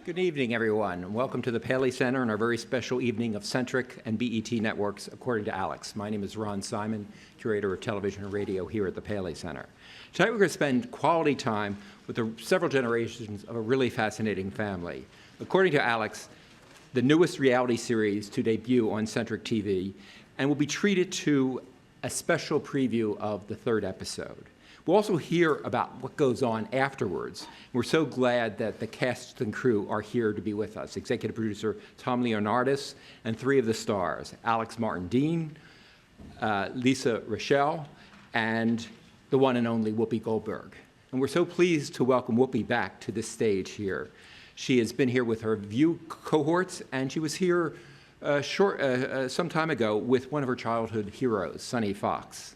Good evening, everyone, and welcome to the Paley Center and our very special evening of Centric and BET networks, according to Alex. My name is Ron Simon, curator of television and radio here at the Paley Center. Tonight we're going to spend quality time with several generations of a really fascinating family. According to Alex, the newest reality series to debut on Centric TV, and will be treated to a special preview of the third episode. We'll also hear about what goes on afterwards. We're so glad that the cast and crew are here to be with us. Executive producer Tom Leonardis and three of the stars, Alex Martin Dean, Leisa Rachal, and the one and only Whoopi Goldberg. And we're so pleased to welcome Whoopi back to this stage here. She has been here with her View cohorts, and she was here some time ago with one of her childhood heroes, Sonny Fox.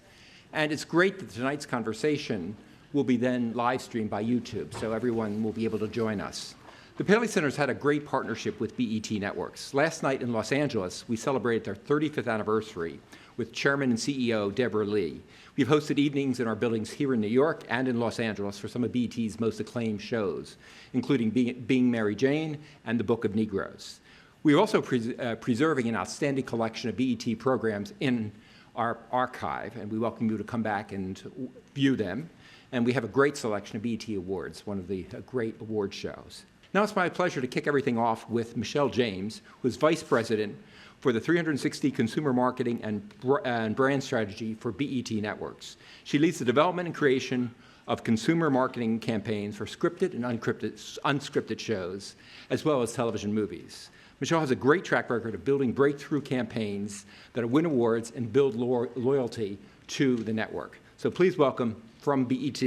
And it's great that tonight's conversation will be then live streamed by YouTube, so everyone will be able to join us. The Paley Center's had a great partnership with BET Networks. Last night in Los Angeles, we celebrated their 35th anniversary with Chairman and CEO Deborah Lee. We've hosted evenings in our buildings here in New York and in Los Angeles for some of BET's most acclaimed shows, including Being Mary Jane and The Book of Negroes. We're also preserving an outstanding collection of BET programs in our archive, and we welcome you to come back and view them. And we have a great selection of BET Awards, one of the great award shows. Now it's my pleasure to kick everything off with Michelle James, who's Vice President for the 360 Consumer Marketing and Brand Strategy for BET Networks. She leads the development and creation of consumer marketing campaigns for scripted and unscripted shows, as well as television movies. Michelle has a great track record of building breakthrough campaigns that win awards and build loyalty to the network. So please welcome from BET,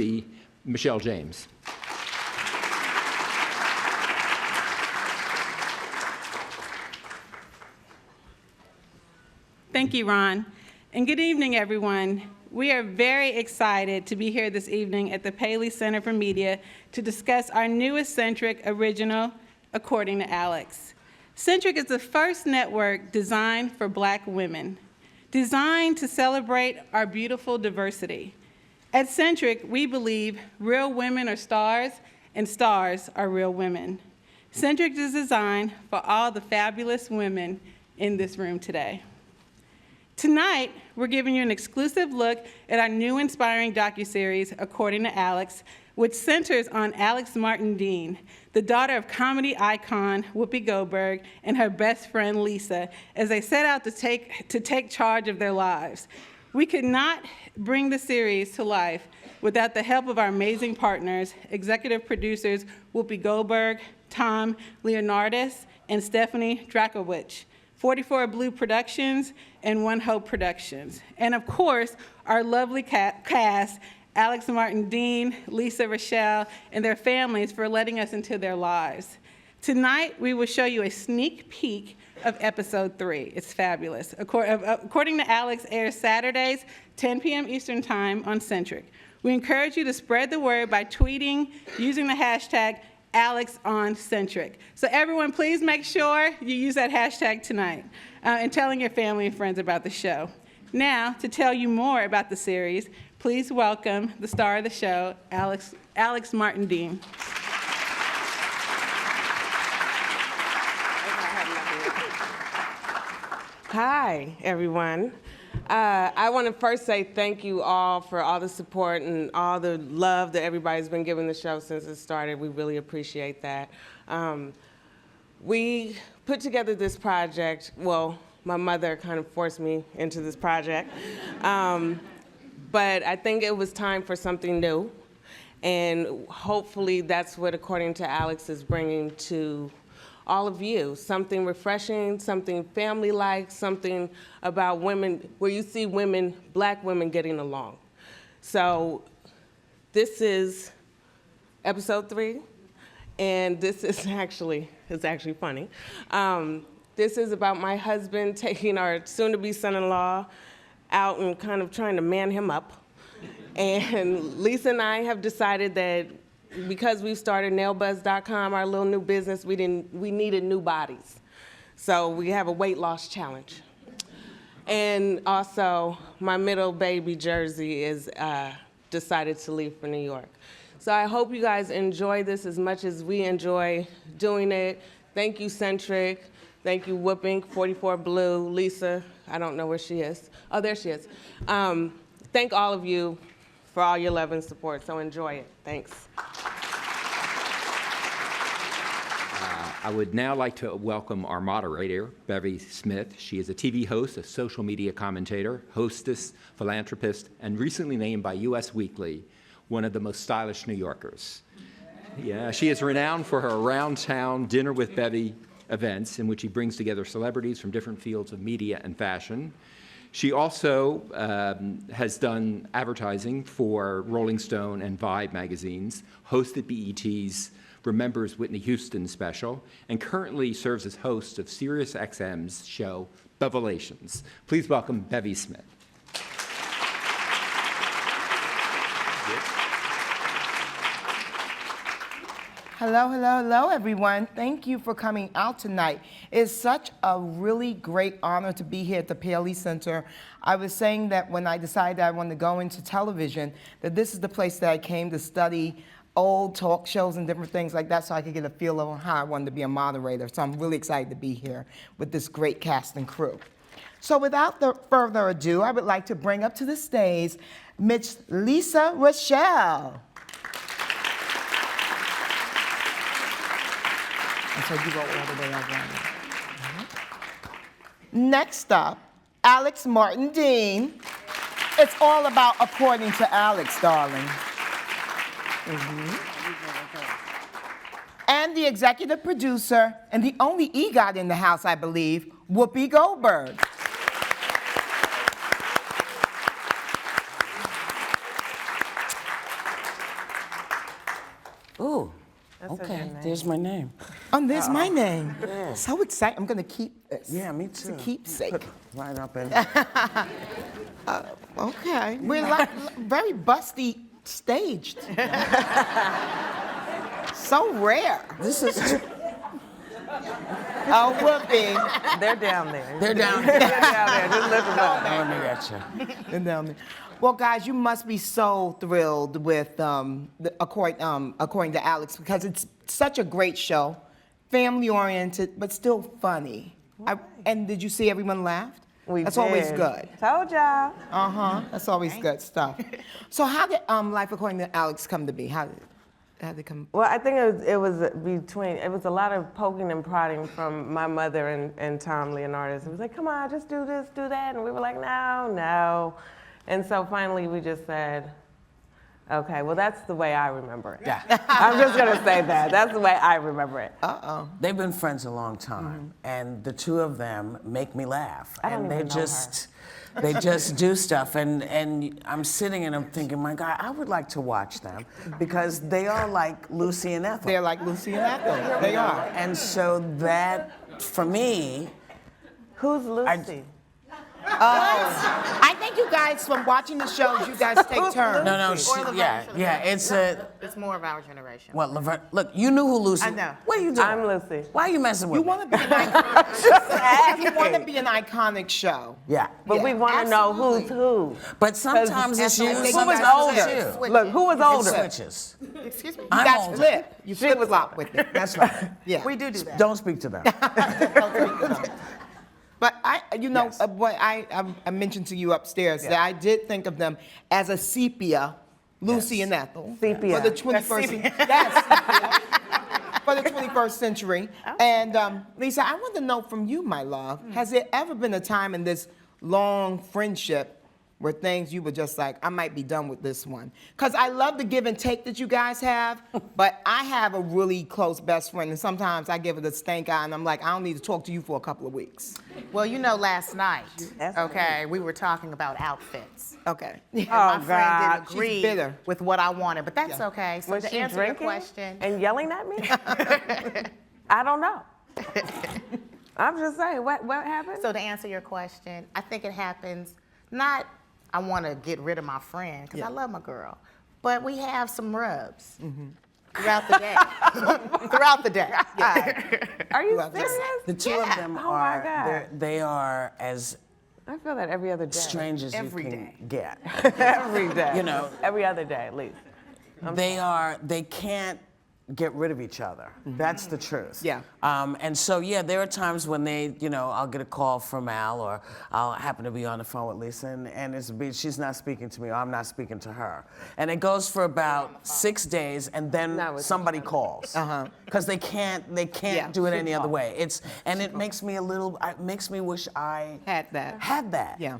Michelle James. Thank you, Ron. And good evening, everyone. We are very excited to be here this evening at the Paley Center for Media to discuss our newest Centric original, According to Alex. Centric is the first network designed for Black women, designed to celebrate our beautiful diversity. At Centric, we believe real women are stars, and stars are real women. Centric is designed for all the fabulous women in this room today. Tonight, we're giving you an exclusive look at our new inspiring docu-series, According to Alex, which centers on Alex Martin Dean, the daughter of comedy icon Whoopi Goldberg and her best friend Lisa, as they set out to take charge of their lives. We could not bring the series to life without the help of our amazing partners, executive producers Whoopi Goldberg, Tom Leonardis, and Stephanie Drachkovitch, 44 Blue Productions, and One Hope Productions. And of course, our lovely cast, Alex Martin Dean, Leisa Rachal, and their families for letting us into their lives. Tonight, we will show you a sneak peek of episode 3. It's fabulous. According to Alex, airs Saturdays, 10 p.m. Eastern Time on Centric. We encourage you to spread the word by tweeting using the hashtag #AlexOnCentric. So everyone, please make sure you use that hashtag tonight and telling your family and friends about the show. Now, to tell you more about the series, please welcome the star of the show, Alex Martin Dean. Hi, everyone. I want to first say thank you all for all the support and all the love that everybody's been giving the show since it started. We really appreciate that. We put together this project, well, my mother kind of forced me into this project. But I think it was time for something new. And hopefully that's what According to Alex is bringing to all of you. Something refreshing, something family-like, something about women, where you see women, Black women getting along. So this is episode 3. And this is actually, it's actually funny. This is about my husband taking our soon-to-be son-in-law out and kind of trying to man him up. And Lisa and I have decided that because we've started nailbuzz.com, our little new business, we needed new bodies. So we have a weight loss challenge. And also, my middle baby, Jersey, is decided to leave for New York. So I hope you guys enjoy this as much as we enjoy doing it. Thank you, Centric. Thank you, Whooping, 44 Blue, Lisa. I don't know where she is. Oh, there she is. Thank all of you for all your love and support, so enjoy it. Thanks. I would now like to welcome our moderator, Bevy Smith. She is a TV host, a social media commentator, hostess, philanthropist, and recently named by Us Weekly one of the most stylish New Yorkers. Yeah, she is renowned for her around-town Dinner with Bevy events in which she brings together celebrities from different fields of media and fashion. She also has done advertising for Rolling Stone and Vibe magazines, hosted BET's Remembers Whitney Houston special, and currently serves as host of SiriusXM's show, Bevelations. Please welcome Bevy Smith. Hello, hello, hello, everyone. Thank you for coming out tonight. It's such a really great honor to be here at the Paley Center. I was saying that when I decided I wanted to go into television, that this is the place that I came to study old talk shows and different things like that so I could get a feel of how I wanted to be a moderator. So I'm really excited to be here with this great cast and crew. So without further ado, I would like to bring up to the stage Miss Leisa Rachal. And so you go all the way around. Next up, Alex Martin Dean. It's all about according to Alex, darling. And the executive producer, and the only EGOT in the house, I believe, Whoopi Goldberg. Ooh, okay, there's my name. Oh, there's my name. Yeah. So excited. I'm going to keep this. Yeah, me too. It's a keepsake. Put right up in. Okay. We're like very busty staged. So rare. This is. Oh, Whoopi. They're down there. They're down They're there. down there. Just lift them up. Let me get you. And down there. Well, guys, you must be so thrilled with according to Alex, because it's such a great show, family-oriented, but still funny. And did you see everyone laughed? That's always good. Told y'all. That's always good stuff. So how did Life According to Alex come to be? How did it come? Well, I think it was a lot of poking and prodding from my mother and Tom Leonardis. It was like, come on, just do this, do that. And we were like, no. And so finally we just said, okay, well, that's the way I remember it. Yeah. I'm just going to say that. That's the way I remember it. They've been friends a long time, and the two of them make me laugh. I don't And even they know just, they just do stuff, and I'm sitting and I'm thinking, my God, I would like to watch them because they are like Lucy and Ethel. They're like Lucy and Ethel. They are. And so that, for me, Who's Lucy? I think you guys, from watching the shows, you guys take turns. no, It's more of our generation. well, Laverne, look, you knew who Lucy. I know. What are you doing? I'm Lucy. Why are you messing with You me? want to be an iconic. You want to be an iconic show. Yeah. But we want to know who's who. But sometimes it's you. I think Who was you guys older? switch. Look, who was It older? switches. Excuse me? You I'm guys older. flip. You flip-flop with it. That's right. Yeah. We do that. Don't speak to them. But Yes. what I mentioned to you upstairs, that I did think of them as a sepia, Lucy Yes. and Ethel. Sepia. For the 21st century. Yes, sepia. For the 21st century. And Lisa, I want to know from you, my love, has there ever been a time in this long friendship where things you were just like, I might be done with this one? Because I love the give and take that you guys have, but I have a really close best friend, and sometimes I give it a stank eye, and I'm like, I don't need to talk to you for a couple of weeks. Well, you know, last night, That's okay, we were talking about outfits. Okay. And my friend God. didn't agree She's bitter. with what I wanted, but that's Yeah. okay. So Was to she answer your drinking question, and yelling at me? I don't know. I'm just saying, what happened? so to answer your question, I think it happens not I want to get rid of my friend because I love my girl, but we have some rubs throughout the day. Throughout the day. Are you Well, serious? The two of them Oh my are, God. they are as I feel that every other day. strange as Every you can day. get. Every day. You know. Every other day, at least. they can't get rid of each other. That's the truth. Yeah. And so, yeah, there are times when I'll get a call from Al, or I'll happen to be on the phone with Lisa, and she's not speaking to me, or I'm not speaking to her. And it goes for about 6 days, and then somebody calls. Because they can't do it any other way. It makes me wish I Had that. had that. Yeah.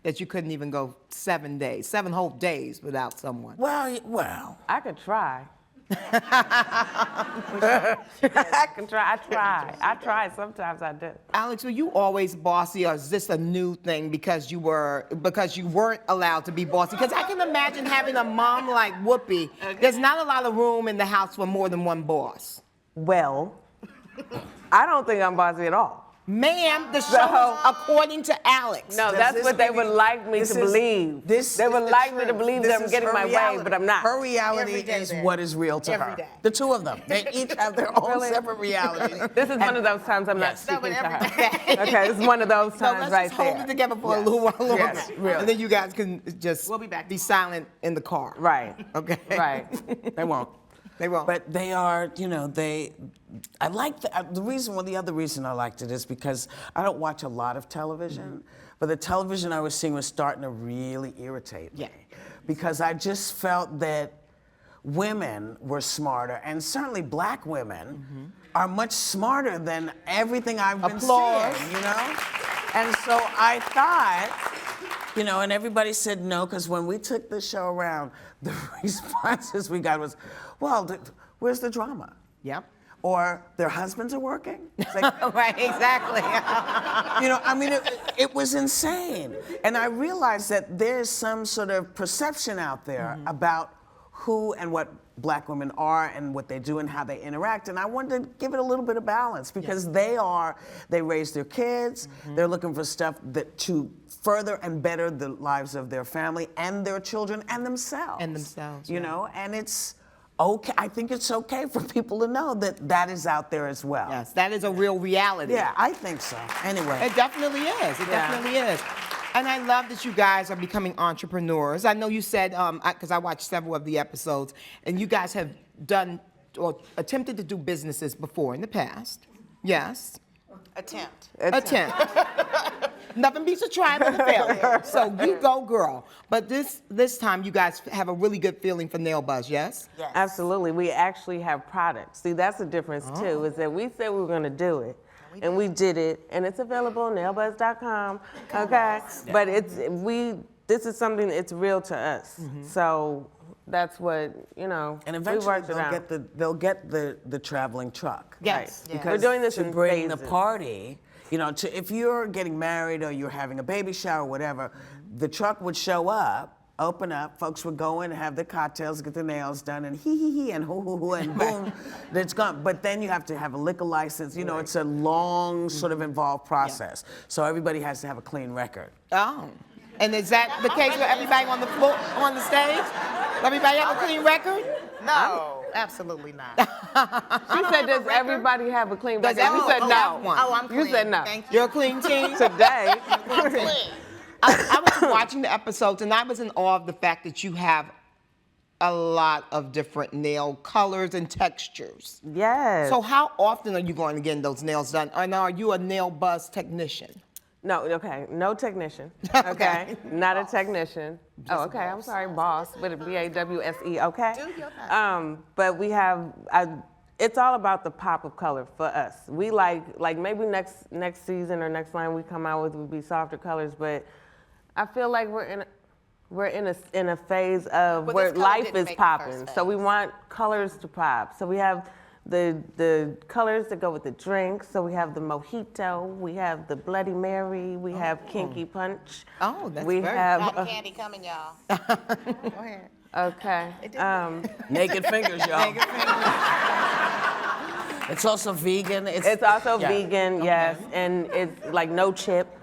That you couldn't even go 7 days, 7 whole days without someone. Well. I could try. I can try. I try. Sometimes I do. Alex, were you always bossy, or is this a new thing because you weren't allowed to be bossy? Because I can imagine having a mom like Whoopi. There's not a lot of room in the house for more than one boss. Well, I don't think I'm bossy at all. Ma'am, the show is according to Alex. No, that's what they would like me to believe. They would like me to believe that I'm getting my way, but I'm not. Her reality is what is real to her. day. The two of them. They each have their own separate realities. This is one of those times I'm not speaking to her. Okay, this is one of those So times let's right just hold there. it together for a little while longer. Yes, really. And then you guys can just back. be silent in the car. Right. Okay? Right. They won't. They won't. But they are, I like the other reason I liked it is because I don't watch a lot of television, but the television I was seeing was starting to really irritate me. Because I just felt that women were smarter, and certainly black women are much smarter than everything I've been seeing, And so I thought, and everybody said no, because when we took the show around, the responses we got was, well, where's the drama? Yep. Or their husbands are working? It's like, Right, exactly. it was insane. And I realized that there's some sort of perception out there about who and what black women are and what they do and how they interact. And I wanted to give it a little bit of balance because they raise their kids, they're looking for stuff to further and better the lives of their family and their children and themselves. And it's okay. I think it's okay for people to know that is out there as well. Yes, that is a real reality. Yeah, I think so. Anyway. It definitely is. It definitely is. And I love that you guys are becoming entrepreneurs. I know you said, because I watched several of the episodes, and you guys have done or attempted to do businesses before in the past. Yes. Attempt. Nothing beats a try but a failure. So you go, girl. But this time you guys have a really good feeling for Nail Buzz, yes? Yes. Absolutely. We actually have products. See, that's the difference too, is that we said we were going to do it. And we did it, and it's available on nailbuzz.com. Okay, but this is something that's real to us. So that's what And eventually they'll get the traveling truck. Yes. Right. We're doing this to in bring phases. the party. If you're getting married or you're having a baby shower, or whatever, the truck would show up. Open up, folks would go in and have their cocktails, get their nails done, and hee and hoo and boom, it's gone. But then you have to have a liquor license. It's a long, sort of involved process. So everybody has to have a clean record. Oh. And is that the case with everybody on the floor, on the stage? Everybody have a clean record? No, absolutely not. She said, does everybody have a clean record? You said no. Oh, I'm clean. You said no. Thank you. You're a clean team? Today. I'm clean. I was watching the episodes, and I was in awe of the fact that you have a lot of different nail colors and textures. Yes. So how often are you going to get those nails done? And are you a Nail Buzz technician? No, okay, no technician. Okay, not a technician. Oh, okay, I'm sorry, boss, with a B-A-W-S-E, okay? Do your thing. But we have, it's all about the pop of color for us. We like maybe next season or next line we come out with would be softer colors, but I feel like we're in a phase of But where this color life didn't is make the popping. first So we phase. want colors to pop. So we have the colors that go with the drinks. So we have the mojito, we have the Bloody Mary, we have Kinky Punch. Oh, that's we very have Cotton candy coming, y'all. Go ahead. okay. Naked fingers, y'all. It's also vegan. It's also vegan, yes, and it's like no chip.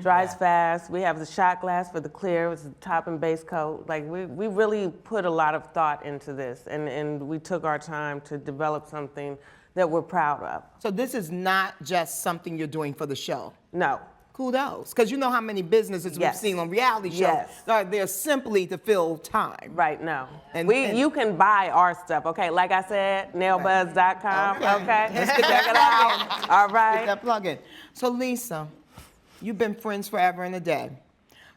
Dries fast. We have the shot glass for the clear, which is the top and base coat. Like we really put a lot of thought into this, and we took our time to develop something that we're proud of. So this is not just something you're doing for the show. No, kudos. Because you know how many businesses Yes. we've seen on reality shows Yes. are there simply to fill time. Right, no. And- You can buy our stuff, okay? Like I said, nailbuzz.com, okay? Let's get Check it out. All Get right. that plug in. So Leisa, you've been friends forever and a day.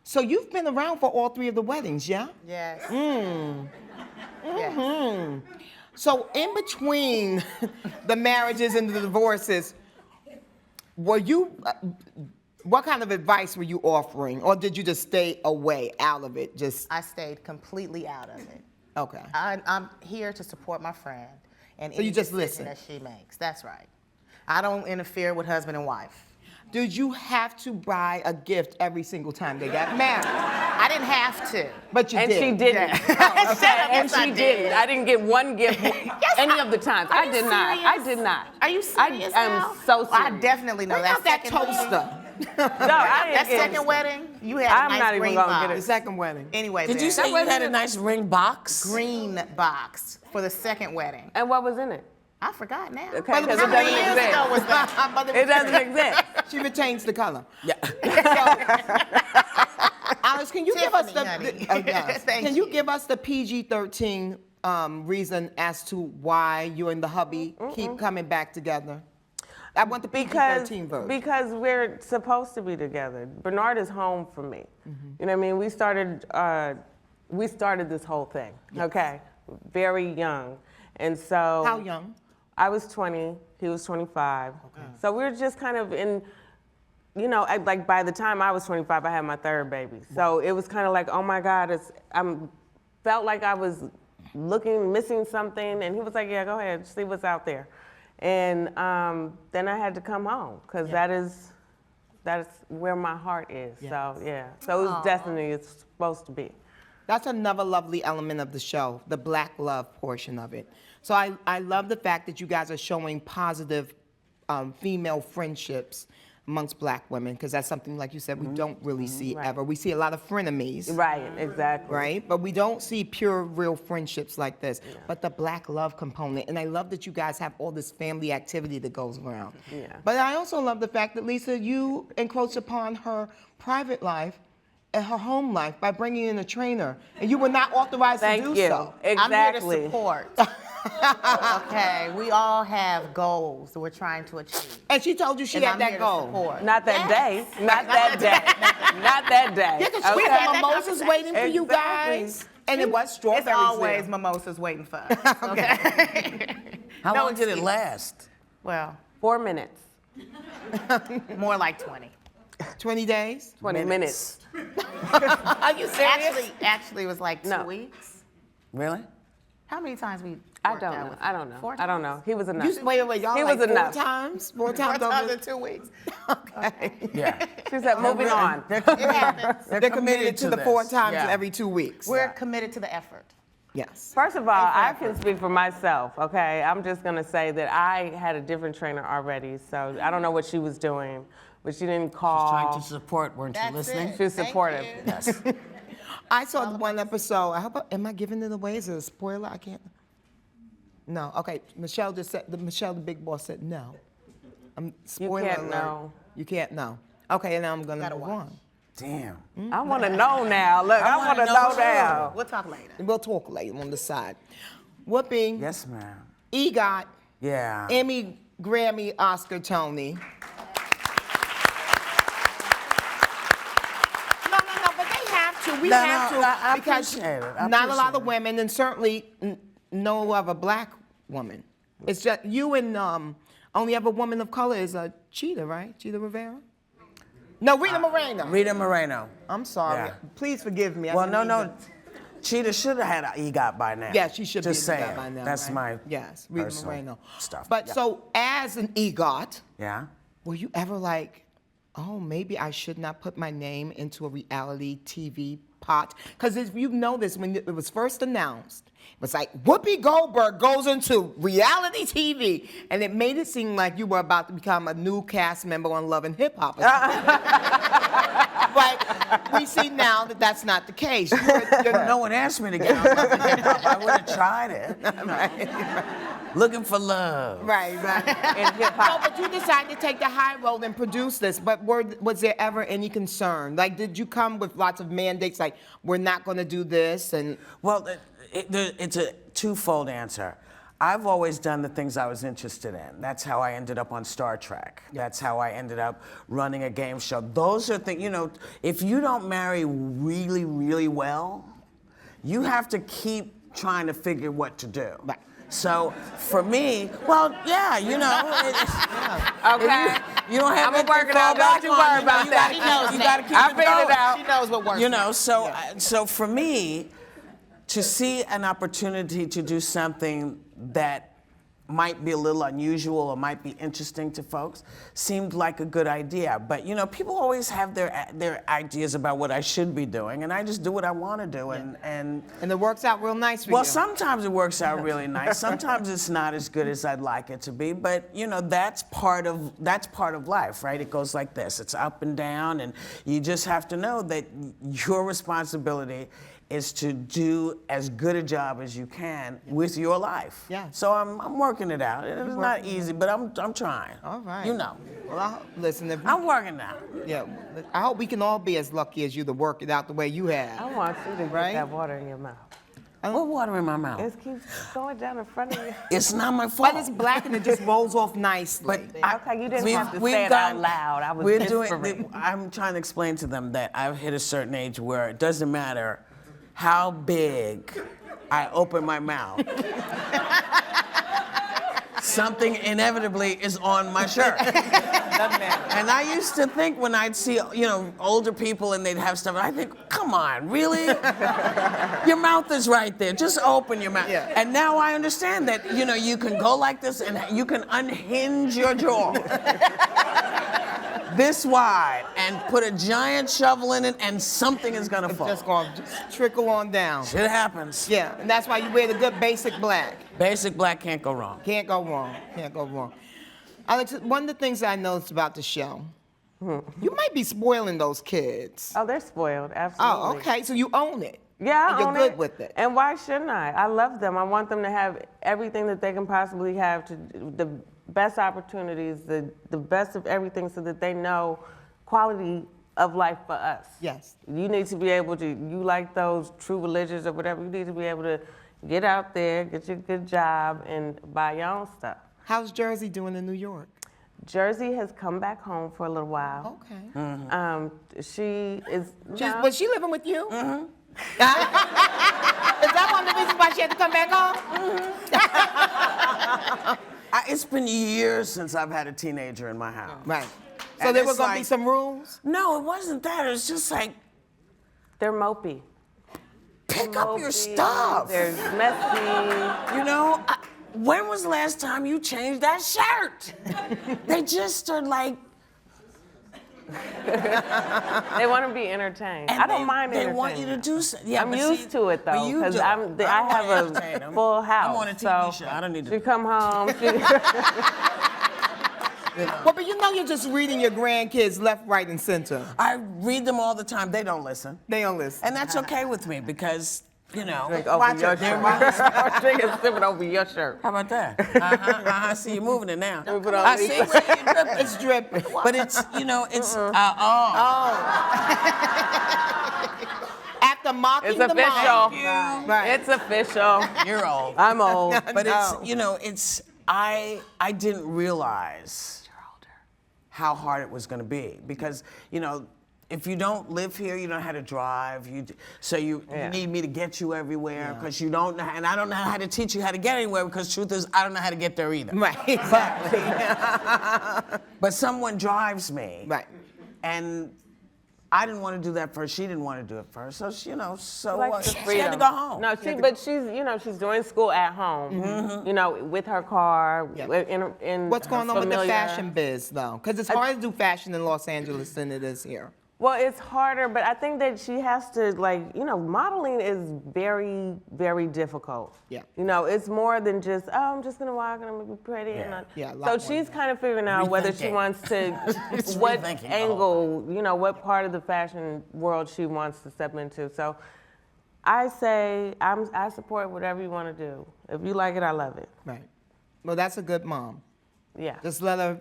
So you've been around for all 3 of the weddings, yeah? Yes. Hmm. So in between the marriages and the divorces, were you, what kind of advice were you offering? Or did you just stay away, out of it? Just, I stayed completely out of it. okay. I'm here to support my friend and So you any just decision listen. that she makes. That's right. I don't interfere with husband and wife. Did you have to buy a gift every single time they got married? I didn't have to. But you And did. she didn't. Shut up, And yes, I she did. didn't. I didn't get one gift any of the times. Are I you did not. serious? I did not. Are you serious I now? am so Well, I serious. definitely know Bring out that second wedding- toaster. No, I didn't That get second wedding, you had a I'm nice not even green gonna box. get The second wedding. Anyway, Did you then, say you had a nice ring box? green box for the second wedding? And what was in it? I forgot now. Okay, But it was because it how many doesn't years exist. ago was that? But It doesn't exist. She retains the color. Yeah. Alice, can you give us the, Tiffany, honey. yes. Thank Can you you. give us the PG-13 reason as to why you and the hubby keep coming back together? I want the PG-13 version. Because we're supposed to be together. Bernard is home for me. You know what I mean? We started this whole thing, okay? Very young. And so. How young? I was 20, he was 25. So we were just kind of in, you know, like by the time I was 25, I had my 3rd baby. So it was kind of like, oh my God, felt like I was missing something. And he was like, yeah, go ahead, see what's out there. And then I had to come home because that's where my heart is. Yes. So yeah, so it was destiny, it's supposed to be. That's another lovely element of the show, the black love portion of it. So I love the fact that you guys are showing positive female friendships amongst black women, because that's something, like you said, we don't really see Right. ever. We see a lot of frenemies. Right, exactly. Right? But we don't see pure, real friendships like this. But the black love component, and I love that you guys have all this family activity that goes around. Yeah. But I also love the fact that, Leisa, you encroach upon her private life and her home life by bringing in a trainer, and you were not authorized Thank to do you. so. I'm here to Exactly. support. Okay, we all have goals that we're trying to achieve. And she told you she And had I'm that here to goal. support. Not that Yes. day. Not that day. Not that day. Yeah, because we Okay? had mimosas waiting for you Exactly. guys. And it was strawberries. It's always there. mimosas waiting for us. Okay. How No long did it excuse. last? Well, 4 minutes. more like 20. 20 days? 20 minutes. Are you serious? Actually, it was like 2 No. weeks. Really? How many times we? I worked don't out know. with I him? don't know. 4 I don't know. He was enough. You, wait, y'all He like was 4 enough. times? 4 4 times times over? in 2 weeks. Okay. Yeah. She said, moving on. It happens. They're committed to the 4 this. times Yeah. every 2 weeks. We're committed to the effort. Yes. First of all, I can speak for myself, okay? I'm just gonna say that I had a different trainer already, so I don't know what she was doing, but she didn't call. Trying to support, weren't you That's listening? it. She was Thank supportive. you. Yes. I saw the one episode. Am I giving it away? Is it a spoiler? I can't. No. Okay. Michelle just said, Michelle, the big boss, said no. Spoiler can't alert. know. You can't know. Okay, and now I'm going to Gotta move watch. on. Damn. I wanna know now. Look, I wanna know now. We'll talk later. We'll talk later on the side. Whoopi, Yes, ma'am. EGOT, Yeah. Emmy, Grammy, Oscar, Tony. No, but they have to. We No, have no, to. I because appreciate it. I not a lot appreciate of it. women, and certainly no other black woman. It's just you and only other woman of color is Cheetah, right? Cheetah Rivera? No, Rita Moreno. Rita Moreno. I'm sorry. Yeah. Please forgive me. I Well, didn't no, mean no. Cheetah should have had an EGOT by now. Yeah, she should Just be an saying. EGOT by now. That's right? my yes, Rita personal Moreno stuff. But Yeah. so, as an EGOT, Yeah. were you ever like, oh, maybe I should not put my name into a reality TV pot? Because if you know this, when it was first announced, it was like, Whoopi Goldberg goes into reality TV, and it made it seem like you were about to become a new cast member on Love and Hip Hop. But we see now that that's not the case. No one asked me to get on Love and Hip Hop. I would have tried it. Looking for love. Right. In hip hop. No, but you decided to take the high road and produce this. But was there ever any concern? Like, did you come with lots of mandates, like, we're not going to do this? And Well, it's a twofold answer. I've always done the things I was interested in. That's how I ended up on Star Trek. That's how I ended up running a game show. Those are things, if you don't marry really, really well, you have to keep trying to figure what to do. Right. So for me, well, yeah, Okay. You don't have I'ma anything work it to fall out. back Don't you on. worry about that. You gotta keep I it figured going. it out. She knows what works. So for me, to see an opportunity to do something that might be a little unusual or might be interesting to folks seemed like a good idea. But people always have their ideas about what I should be doing, and I just do what I want to do. And it works out real nice for you. well, sometimes it works out really nice. Sometimes it's not as good as I'd like it to be. But that's part of life, right? It goes like this. It's up and down, and you just have to know that your responsibility is to do as good a job as you can with your life. Yeah. So I'm working it out. It's not easy, but I'm trying. All right. Well, listen, if I'm working now. yeah, I hope we can all be as lucky as you to work it out the way you have. I want you to get Right? that water in your mouth. What water in my mouth? It keeps going down in front of you. It's not my fault. But it's black and it just rolls off nicely. Okay, you didn't have to say it out loud. I was whispering. I'm trying to explain to them that I've hit a certain age where it doesn't matter how big I open my mouth. Something inevitably is on my shirt. And I used to think when I'd see, older people and they'd have stuff, I think, come on, really? Your mouth is right there. Just open your mouth. Yeah. And now I understand that, you can go like this and you can unhinge your jaw. This wide and put a giant shovel in it and something is gonna fall. Just going to trickle on down. Shit happens. Yeah, and that's why you wear the good basic black. Basic black can't go wrong. Can't go wrong. Can't go wrong. Alex, one of the things I noticed about the show, you might be spoiling those kids. Oh, they're spoiled, absolutely. Oh, okay. So you own it. Yeah, And I you're own good it. with it. And why shouldn't I? I love them. I want them to have everything that they can possibly have, to the best opportunities, the best of everything, so that they know quality of life for us. Yes. You need to be able to, you like those true religions or whatever, you need to be able to get out there, get your good job, and buy your own stuff. How's Jersey doing in New York? Jersey has come back home for a little while. Okay. She is. Was she living with you? Mm-hmm. Is that one of the reasons why she had to come back home? It's been years since I've had a teenager in my house. Right. So And there were it's going to be like- some rules? No, it wasn't that. It was just like, They're mopey. pick up your Mopey, stuff. They're messy. When was the last time you changed that shirt? They just are like. They want to be entertained. And I don't mind They entertaining want you to them. do something. Yeah, I'm but used see, to it but though, you because do. I don't have wanna entertain 'em. a full house. I'm on a TV so show. I don't need to. She come home. Well, but you're just reading your grandkids left, right, and center. I read them all the time. They don't listen. They don't listen. And that's okay with me because, Drink watch over your it. shirt. Drink and sip it over your shirt. How about that? I see you moving it now. Let me put on I these. see where you're dripping. It's dripping. But it's, it's, After mocking It's the official. mom. Right. It's official. you're old. I'm old. But No. I didn't realize how hard it was going to be because, if you don't live here, you don't know how to drive. You need me to get you everywhere because you don't know, and I don't know how to teach you how to get anywhere because truth is, I don't know how to get there either. Right, exactly. But someone drives me. Right. And I didn't want to do that first. She didn't want to do it first. So, She likes the she had to freedom. go home. No, she's doing school at home. With her car. Yep. In What's going on with the familiar- fashion biz, though? Because it's harder to do fashion in Los Angeles than it is here. Well, it's harder, but I think that she has to, like, you know, modeling is very, very difficult. Yeah. You know, it's more than just, oh, I'm just gonna walk and I'm gonna be pretty. Yeah. Yeah, a lot So more she's than kind of figuring out whether she Rethinking. wants to, It's what rethinking the whole angle, you know, what part of the fashion world she wants to step into. So I say, I support whatever you want to do. If you like it, I love it. Right. Well, that's a good mom. Yeah. Just let her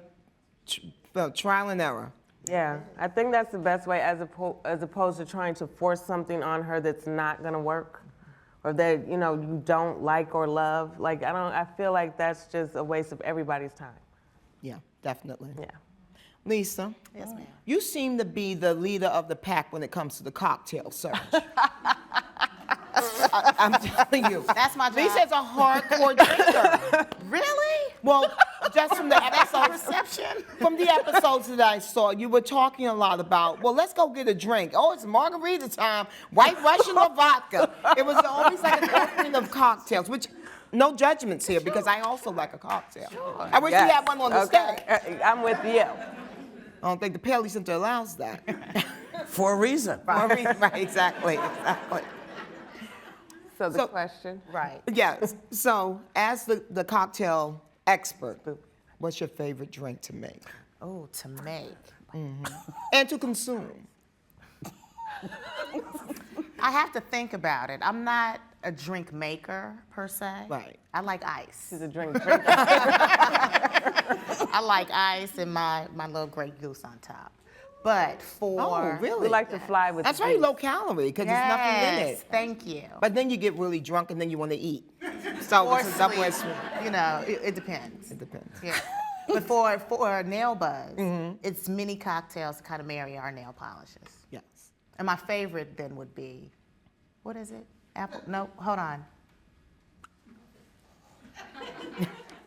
trial and error. Yeah, I think that's the best way, as opposed to trying to force something on her that's not gonna work, or that, you know, you don't like or love. Like, I feel like that's just a waste of everybody's time. Yeah, definitely. Yeah. Lisa, Yes, ma'am. you seem to be the leader of the pack when it comes to the cocktail search. I'm telling you. That's my job. Lisa's a hardcore drinker. Really? Well, just from the That's our episodes, reception. from the episodes that I saw, you were talking a lot about, well, let's go get a drink. Oh, it's margarita time, White Russian or vodka. It was always like an offering of cocktails, which, no judgments here, because I also like a cocktail. I wish we had one on the stage. I'm with you. I don't think the Paley Center allows that. For a reason. Right, exactly. So the So- question. Right. Yes, so as the cocktail expert, what's your favorite drink to make Oh, to make. and to consume? I have to think about it. I'm not a drink maker per se. Right. I like ice. She's a drink drinker. I like ice and my little Grey Goose on top. But for Oh, really? We like to fly with That's the very beast. low calorie because there's nothing in Yes, it. thank you. But then you get really drunk and then you want to eat. So Or it's a double-edged sleep. sword. You know, it depends. It depends. Yeah. But for nail buzz, it's many cocktails to kind of marry our nail polishes. Yes. And my favorite then would be, what is it? Apple? No, hold on.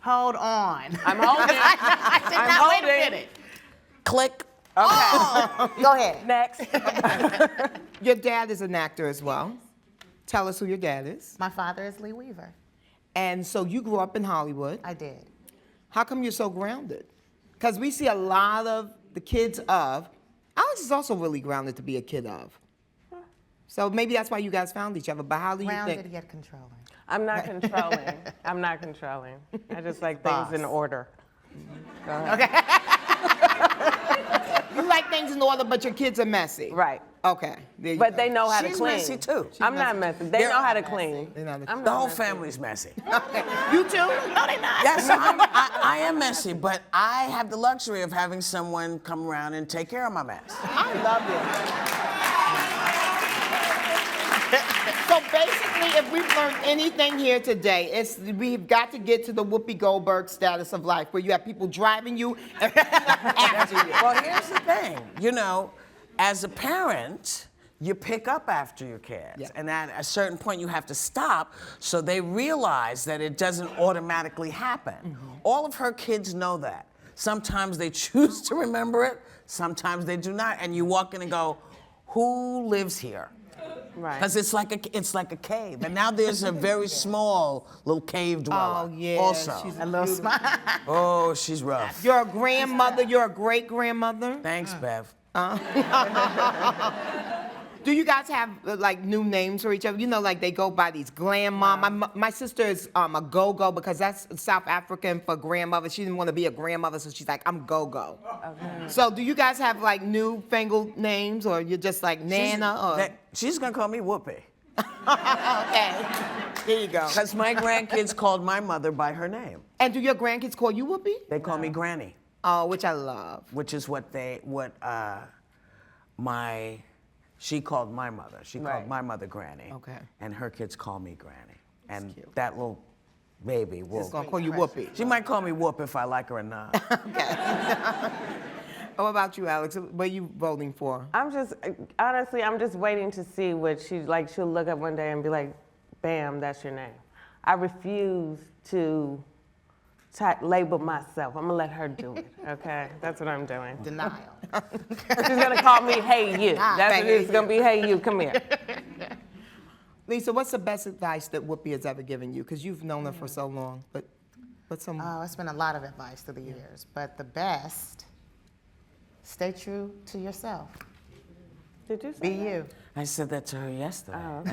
Hold on. I'm holding. I did I'm not wait a holding. minute. Click. Go ahead. Next. Your dad is an actor as well. Tell us who your dad is. My father is Lee Weaver. And so you grew up in Hollywood. I did. How come you're so grounded? Because we see a lot of the kids of, Alex is also really grounded to be a kid of. So maybe that's why you guys found each other, but how do you Grounded think? yet controlling. I'm not controlling. I'm not controlling. I just like things in Boss. order. Go ahead. You like things in order, but your kids are messy. Right. Okay. There you But go. they know how to She's clean. messy too. I'm not messy. They know how to clean. They know how to I'm The not whole messy. family's messy. Okay. You too? No, they not. Yes, I am messy, but I have the luxury of having someone come around and take care of my mess. I love it. So basically, if we've learned anything here today, it's we've got to get to the Whoopi Goldberg status of life, where you have people driving you after you. Well, here's the thing. You know, as a parent, you pick up after your kids. Yeah. And at a certain point, you have to stop so they realize that it doesn't automatically happen. All of her kids know that. Sometimes they choose to remember it, sometimes they do not. And you walk in and go, who lives here? Right. Because it's like a cave. And now there's a very small little cave dweller. Oh, yeah. Also. She's A little smile. Oh, she's rough. You're a grandmother. You're a great grandmother. Thanks, Bev. Do you guys have like new names for each other? You know, like they go by these grandma. My sister is a go-go because that's South African for grandmother. She didn't want to be a grandmother, so she's like, I'm go-go. Okay. So do you guys have like newfangled names, or you're just like Nana? Or She's gonna call me Whoopi. okay, there you go. Because my grandkids called my mother by her name. And do your grandkids call you Whoopi? They call me Granny, Oh, which I love. which is she called my mother. She called my mother Granny. Okay. And her kids call me Granny. And that little baby will. Just gonna call you Whoopi. She might call me Whoop if I like her or not. What about you, Alex? What are you voting for? I'm just waiting to see what she'll look up one day and be like, bam, that's your name. I refuse to label myself. I'm gonna let her do it, okay? That's what I'm doing. Denial. She's gonna call me, hey you. That's what it is, gonna be, hey you, come here. Lisa, what's the best advice that Whoopi has ever given you? Because you've known her for so long. But what's some? Oh, it's been a lot of advice through the years, but the best, stay true to yourself. Did you say Be that? you. I said that to her yesterday. Oh,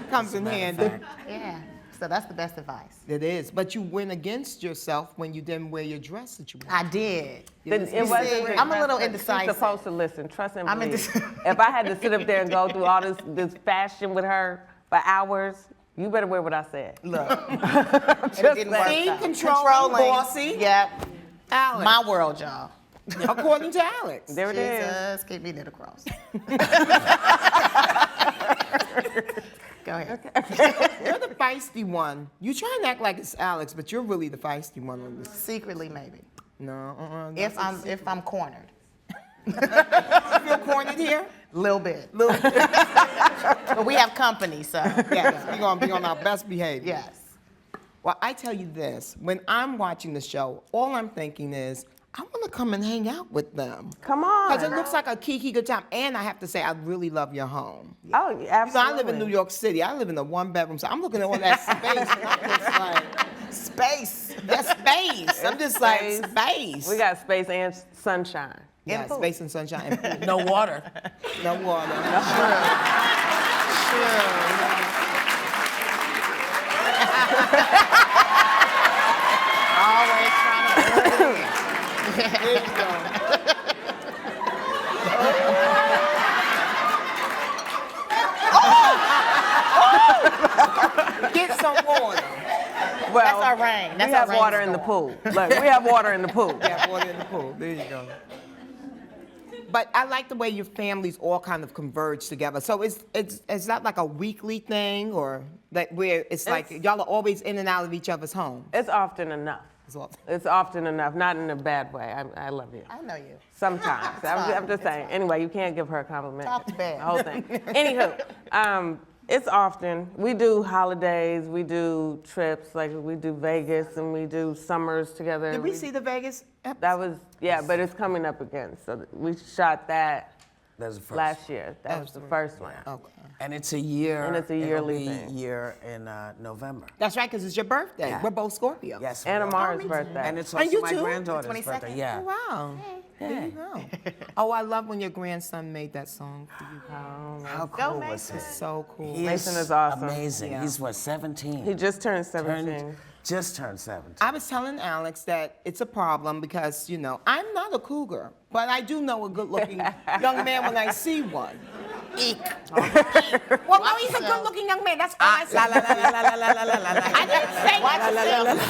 Comes in handy. Yeah. So that's the best advice. It is. But you went against yourself when you didn't wear your dress that you wore. I did. It see, wasn't I'm a little She's indecisive. supposed to listen. Trust and I'm believe. indecisive. If I had to sit up there and go through all this fashion with her for hours, you better wear what I said. Look. Just it didn't work saying. out. Controlling, bossy. Yep. Alex. My world, y'all. According to Alex. There it is. Jesus, keep me near the cross. Go ahead. You're the feisty one. You try and act like it's Alex, but you're really the feisty one on this. Secretly, maybe. No, If I'm cornered. you feel cornered here? Little bit. But we have company, so Yes, we're gonna be on our best behavior. yes. Well, I tell you this, when I'm watching the show, all I'm thinking is, I want to come and hang out with them. Come on. Because it looks like a kiki good time. And I have to say, I really love your home. Oh, You know, absolutely. I live in New York City. I live in a one-bedroom. So I'm looking at all that space. And I'm just like, space. That's space. I'm just like, space. We got space and sunshine. yeah, And food. space and sunshine. And food. No water. No water. Always trying to. There you go. Get some water. Well, That's our rain. That's we our have rain water in the storm. pool. Look, we have water in the pool. Yeah, water in the pool. There you go. But I like the way your families all kind of converge together. So it's not like a weekly thing, or like where it's like y'all are always in and out of each other's homes. It's often enough. It's often enough, not in a bad way. I love you. I know you. Sometimes. I'm just saying. Anyway, you can't give her a compliment. Talk to bad. The whole thing. Anywho, it's often. We do holidays, we do trips, like we do Vegas and we do summers together. Did we see the Vegas episode? That was, yeah, but it's coming up again. So we shot that That's the first. last year. That was the first one. Okay. And it's a year. And it's a yearly it'll be thing. year in November. That's right, because it's your birthday. Yeah. We're both Scorpio. Yes. And we are. Amara's birthday. And it's And also you my too? granddaughter's 22nd? birthday. Yeah. Oh, wow. There you go. Oh, I love when your grandson made that song for you. How cool was Mason. it? So cool. He Mason is awesome. Amazing. Yeah. He's what, 17? He just turned 17. Just turned 17. I was telling Alex that it's a problem because, you know, I'm not a cougar, but I do know a good-looking young man when I see one. Eek. Well, no, he's a good-looking young man. That's all I said. I didn't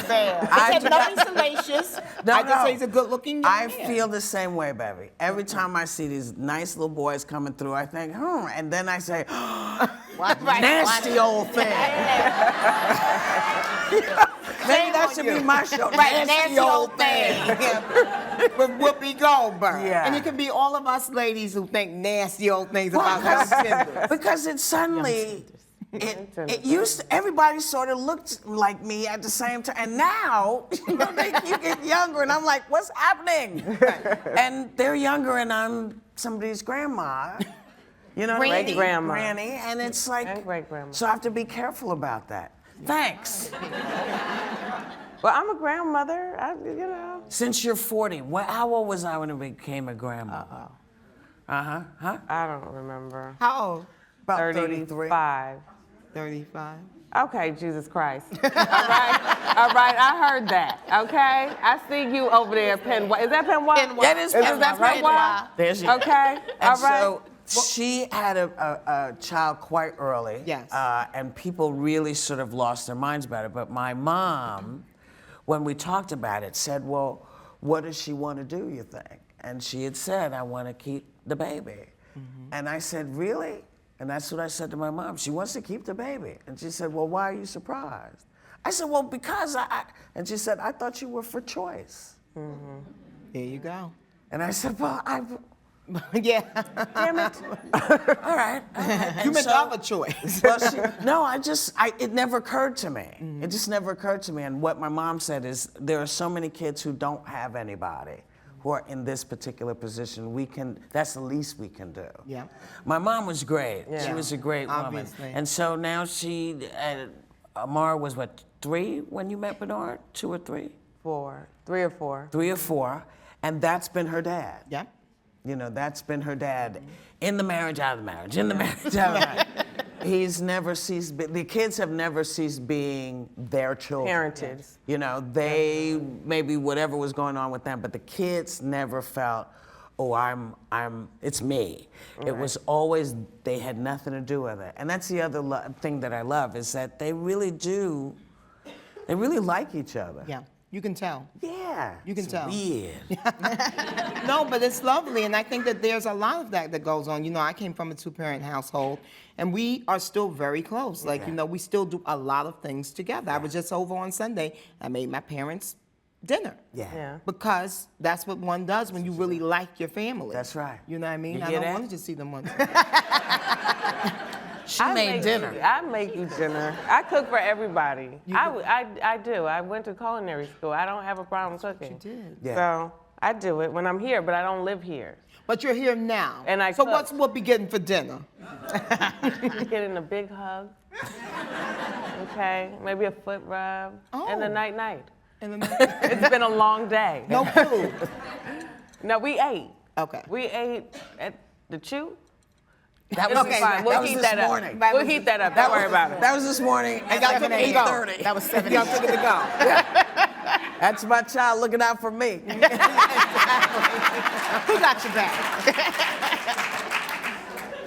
say I said nothing salacious. No, I just no. say he's a good-looking young I man. feel the same way, Bevy. Every time I see these nice little boys coming through, I think, and then I say, nasty old thing. Maybe that should be my show. Right, nasty old thing. With Whoopi Goldberg. Yeah. And it can be all of us ladies who think nasty old things about young genders. Because it suddenly, it used to, everybody sort of looked like me at the same time. And now, you know, they keep getting younger, and I'm like, what's happening? And they're younger, and I'm somebody's grandma. You know, Granny. Great-grandma. Granny, and it's like, And great-grandma. so I have to be careful about that. Thanks. Well, I'm a grandmother. You know. Since you're 40, how old was I when I became a grandma? Huh? I don't remember. How old? About 35. 35. Okay, Jesus Christ. All right, I heard that, okay? I see you over there, Penwa. Is that Penwa? That is Penwa, that right? Penwa? There's you. Okay, all And right. so she had a child quite early. Yes. And people really sort of lost their minds about it. But my mom, when we talked about it, said, well, what does she want to do, you think? And she had said, I want to keep the baby. And I said, really? And that's what I said to my mom. She wants to keep the baby. And she said, well, why are you surprised? I said, well, because and she said, I thought you were for choice. There you go. And I said, well, Yeah. Damn it. all right. You meant the other choice. Well, it never occurred to me. It just never occurred to me. And what my mom said is, there are so many kids who don't have anybody who are in this particular position. That's the least we can do. Yeah. My mom was great. Yeah. She was a great Obviously. woman. And so now Amar was what, 3 when you met Bernard? 2 or 3? 4. 3 or 4. 3 or 4. And that's been her dad. Yeah. You know, that's been her dad in the marriage, out of the marriage, in the marriage, out of the marriage. He's never ceased, the kids have never ceased being their children. Parented. You know, they, maybe whatever was going on with them, but the kids never felt, oh, it's me. Right. It was always, they had nothing to do with it. And that's the other thing that I love, is that they really like each other. Yeah. You can tell. Yeah. You can tell. Weird. No, but it's lovely, and I think that there's a lot of that goes on. You know, I came from a two-parent household, and we are still very close. Like, you know, we still do a lot of things together. I was just over on Sunday. I made my parents dinner. Yeah. Because that's what one does when you really like your family. That's right. You know what I mean? You I hear don't that? want to just see them once. She made dinner. I make you dinner. I cook for everybody. I do. I went to culinary school. I don't have a problem cooking. You did. Yeah. So I do it when I'm here, but I don't live here. But you're here now. And I So cook. what's Whoopi getting for dinner? Getting a big hug. Okay, maybe a foot rub, and a night-night. It's been a long day. No food. No, we ate. Okay. We ate at the Chew. That was, Okay, fine. We'll that was heat this that up. morning. We'll heat that up. Don't worry about it. That was this morning at like 8:30. That was 7 Y'all took it to go. That's my child looking out for me. Who got your back?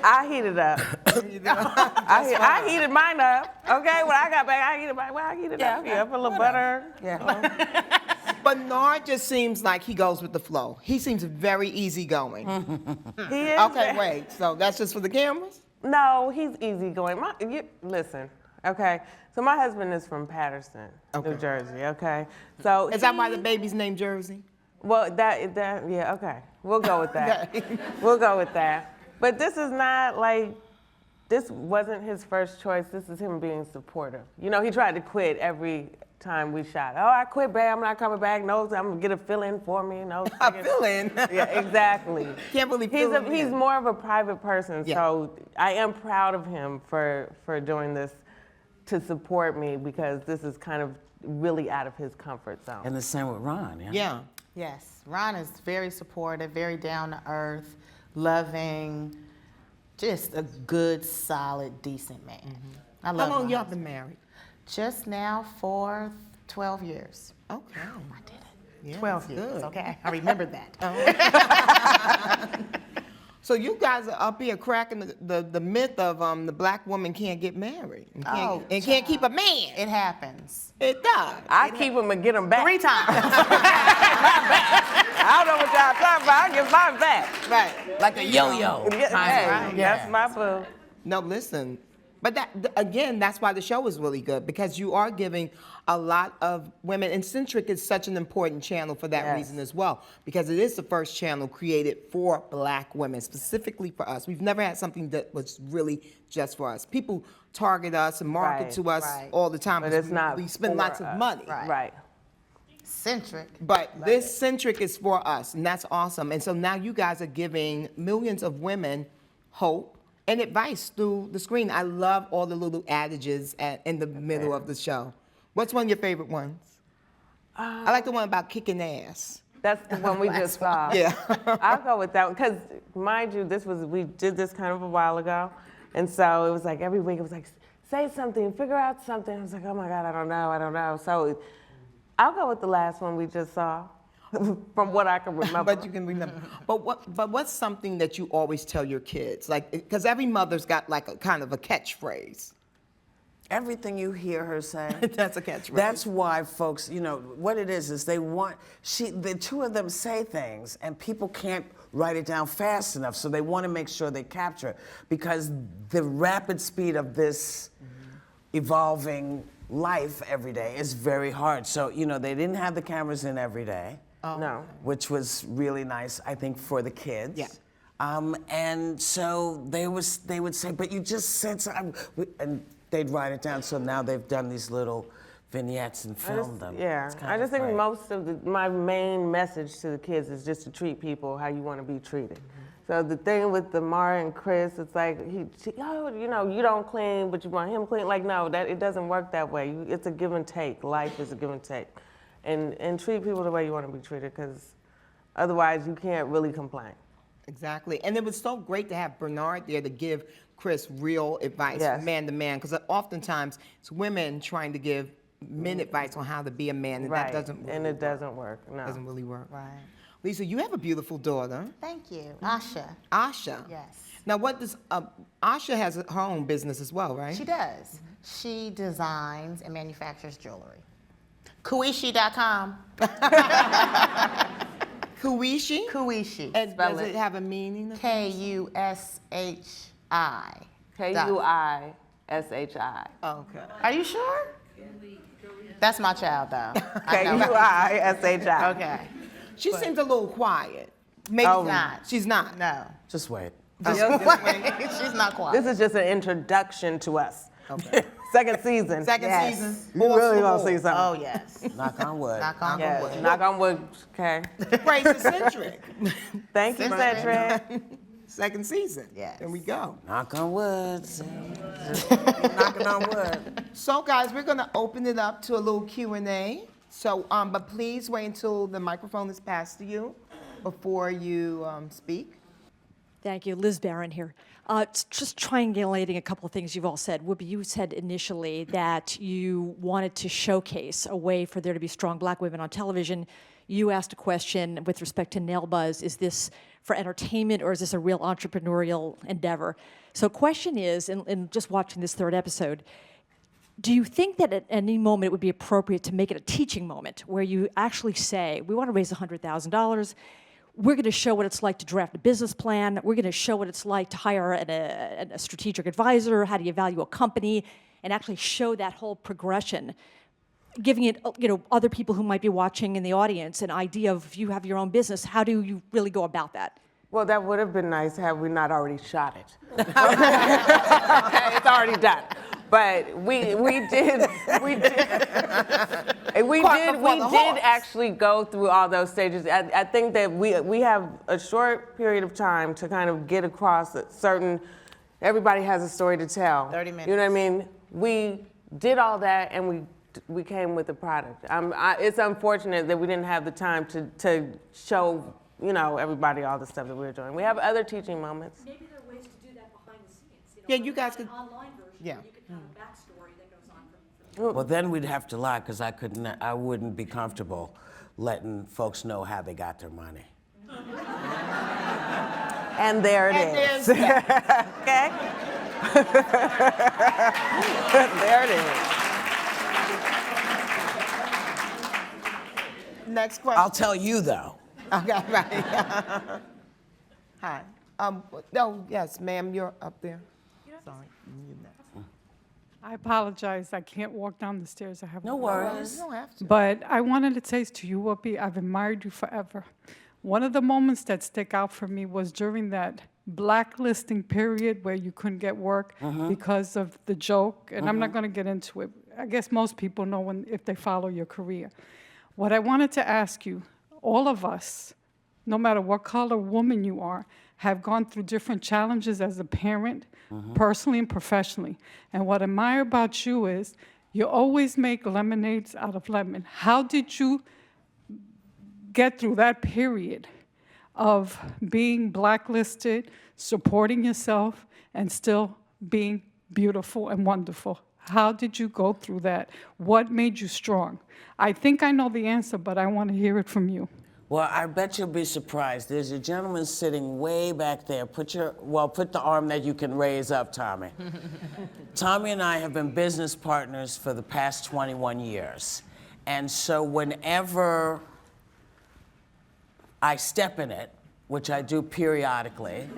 I heated up. I heated mine up. Okay, when I got back, I heated mine. Well, I heated up. Yeah, put a little butter. Yeah. Bernard just seems like he goes with the flow. He seems very easygoing. He is. Okay, wait. So that's just for the cameras? No, he's easygoing. Listen, okay. So my husband is from Patterson, New Jersey. Okay. So Is that why the baby's named Jersey? Well, yeah. Okay. We'll go with that. We'll go with that. But this is not like. This wasn't his first choice. This is him being supportive. You know, he tried to quit every time we shot. Oh, I quit, babe. I'm not coming back. No, I'm gonna get a fill-in for me. No, A fill-in? Yeah, exactly. Can't really fill him He's in. more of a private person, Yeah. so I am proud of him for doing this to support me, because this is kind of really out of his comfort zone. And the same with Ron, yeah? Yeah. Yes, Ron is very supportive, very down to earth, loving, just a good, solid, decent man. I love How long my y'all husband. been married? Just now for 12 years. Okay. I did it. Yeah, 12 that's years, good. okay? I remembered that. So you guys are up here cracking the myth of the black woman can't get married and can't keep a man. It happens. It does. I keep him and get him back. 3 times. I don't know what y'all talking about. I get mine back. Right. Like a yo-yo. Hey, that's my boo. No, listen. But again, that's why the show is really good, because you are giving a lot of women, and Centric is such an important channel for that reason as well, because it is the first channel created for black women, specifically for us. We've never had something that was really just for us. People target us and market Right, to us right. all the time. But because it's not we spend for lots of us. money. Right. Centric. But this Centric is for us, and that's awesome. And so now you guys are giving millions of women hope and advice through the screen. I love all the little adages in the middle of the show. What's one of your favorite ones? I like the one about kicking ass. That's the one we just saw. Yeah. I'll go with that one, because mind you, we did this kind of a while ago, and so it was like every week it was like, say something, figure out something. I was like, oh my God, I don't know. So I'll go with the last one we just saw, from what I can remember. But you can remember. But what's something that you always tell your kids? Like, because every mother's got like a kind of a catchphrase. Everything you hear her say. That's a catchphrase. That's why folks, you know, what it is they want, the two of them say things and people can't write it down fast enough, so they want to make sure they capture it, because the rapid speed of this evolving life every day is very hard. So, you know, they didn't have the cameras in every day. No. Which was really nice, I think, for the kids. Yeah. And so they would say, but you just said something, and they'd write it down. So now they've done these little vignettes and filmed them. Yeah, It's I kind just of think great. most of my main message to the kids is just to treat people how you want to be treated. So the thing with the Mara and Chris, it's like, you know, you don't clean, but you want him clean. Like, no, it doesn't work that way. It's a give and take. Life is a give and take. And treat people the way you want to be treated, because otherwise you can't really complain. Exactly. And it was so great to have Bernard there to give Chris real advice, Yes. man to man, because oftentimes it's women trying to give men advice on how to be a man, and Right. that doesn't really And it work. doesn't work. No. Doesn't really work. Right. Lisa, you have a beautiful daughter, Thank you. Asha. Asha. Yes. Now, what does Asha has her own business as well, right? She does. She designs and manufactures jewelry. Kuishi.com. Kuishi? Kuishi. And Spell does it. it have a meaning? Kushi. Kuishi. Okay. Are you sure? That's my child, though. I know. Kuishi. Okay. She seems a little quiet. Maybe not. She's not. No. Just wait. She's not quiet. This is just an introduction to us. Okay. Second season. Second Yes. season. You really gonna see something. Oh, yes. Knock on wood. Knock on Yes. wood. Knock on wood. Okay. Praise the Centric. Thank you, Centric. Second season. Yes. There we go. Knock on wood. Knocking on wood. So, guys, we're going to open it up to a little Q&A. So, but please wait until the microphone is passed to you before you speak. Thank you. Liz Barron here. It's just triangulating a couple of things you've all said. Whoopi, you said initially that you wanted to showcase a way for there to be strong black women on television. You asked a question with respect to Nail Buzz. Is this for entertainment or is this a real entrepreneurial endeavor? So question is, and just watching this third episode, do you think that at any moment it would be appropriate to make it a teaching moment where you actually say, we want to raise $100,000, we're going to show what it's like to draft a business plan, we're going to show what it's like to hire a strategic advisor, how do you value a company, and actually show that whole progression, giving it, other people who might be watching in the audience an idea of if you have your own business, how do you really go about that? Well, that would have been nice had we not already shot it. It's already done. But we did actually go through all those stages. I think that we have a short period of time to kind of get across everybody has a story to tell. 30 minutes. You know what I mean? We did all that and we came with a product. It's unfortunate that we didn't have the time to show, everybody all the stuff that we were doing. We have other teaching moments. Maybe there are ways to do that behind the scenes. Yeah, you guys could. Online version. Yeah. You could have a backstory that goes on from Well, then we'd have to lie because I wouldn't be comfortable letting folks know how they got their money. And there it And is. there's that. Okay? There it is. Next question. I'll tell you though. Okay, right. Hi. No, yes, ma'am, you're up there. Sorry. You're next. I apologize. I can't walk down the stairs. I have No You worries. don't have to. But I wanted to say to you, Whoopi, I've admired you forever. One of the moments that stick out for me was during that blacklisting period where you couldn't get work because of the joke. And I'm not going to get into it. I guess most people know if they follow your career. What I wanted to ask you, all of us, no matter what color woman you are, have gone through different challenges as a parent, personally and professionally. And what I admire about you is you always make lemonades out of lemon. How did you get through that period of being blacklisted, supporting yourself, and still being beautiful and wonderful? How did you go through that? What made you strong? I think I know the answer, but I want to hear it from you. Well, I bet you'll be surprised. There's a gentleman sitting way back there. Put the arm that you can raise up, Tommy. Tommy and I have been business partners for the past 21 years. And so whenever I step in it, which I do periodically,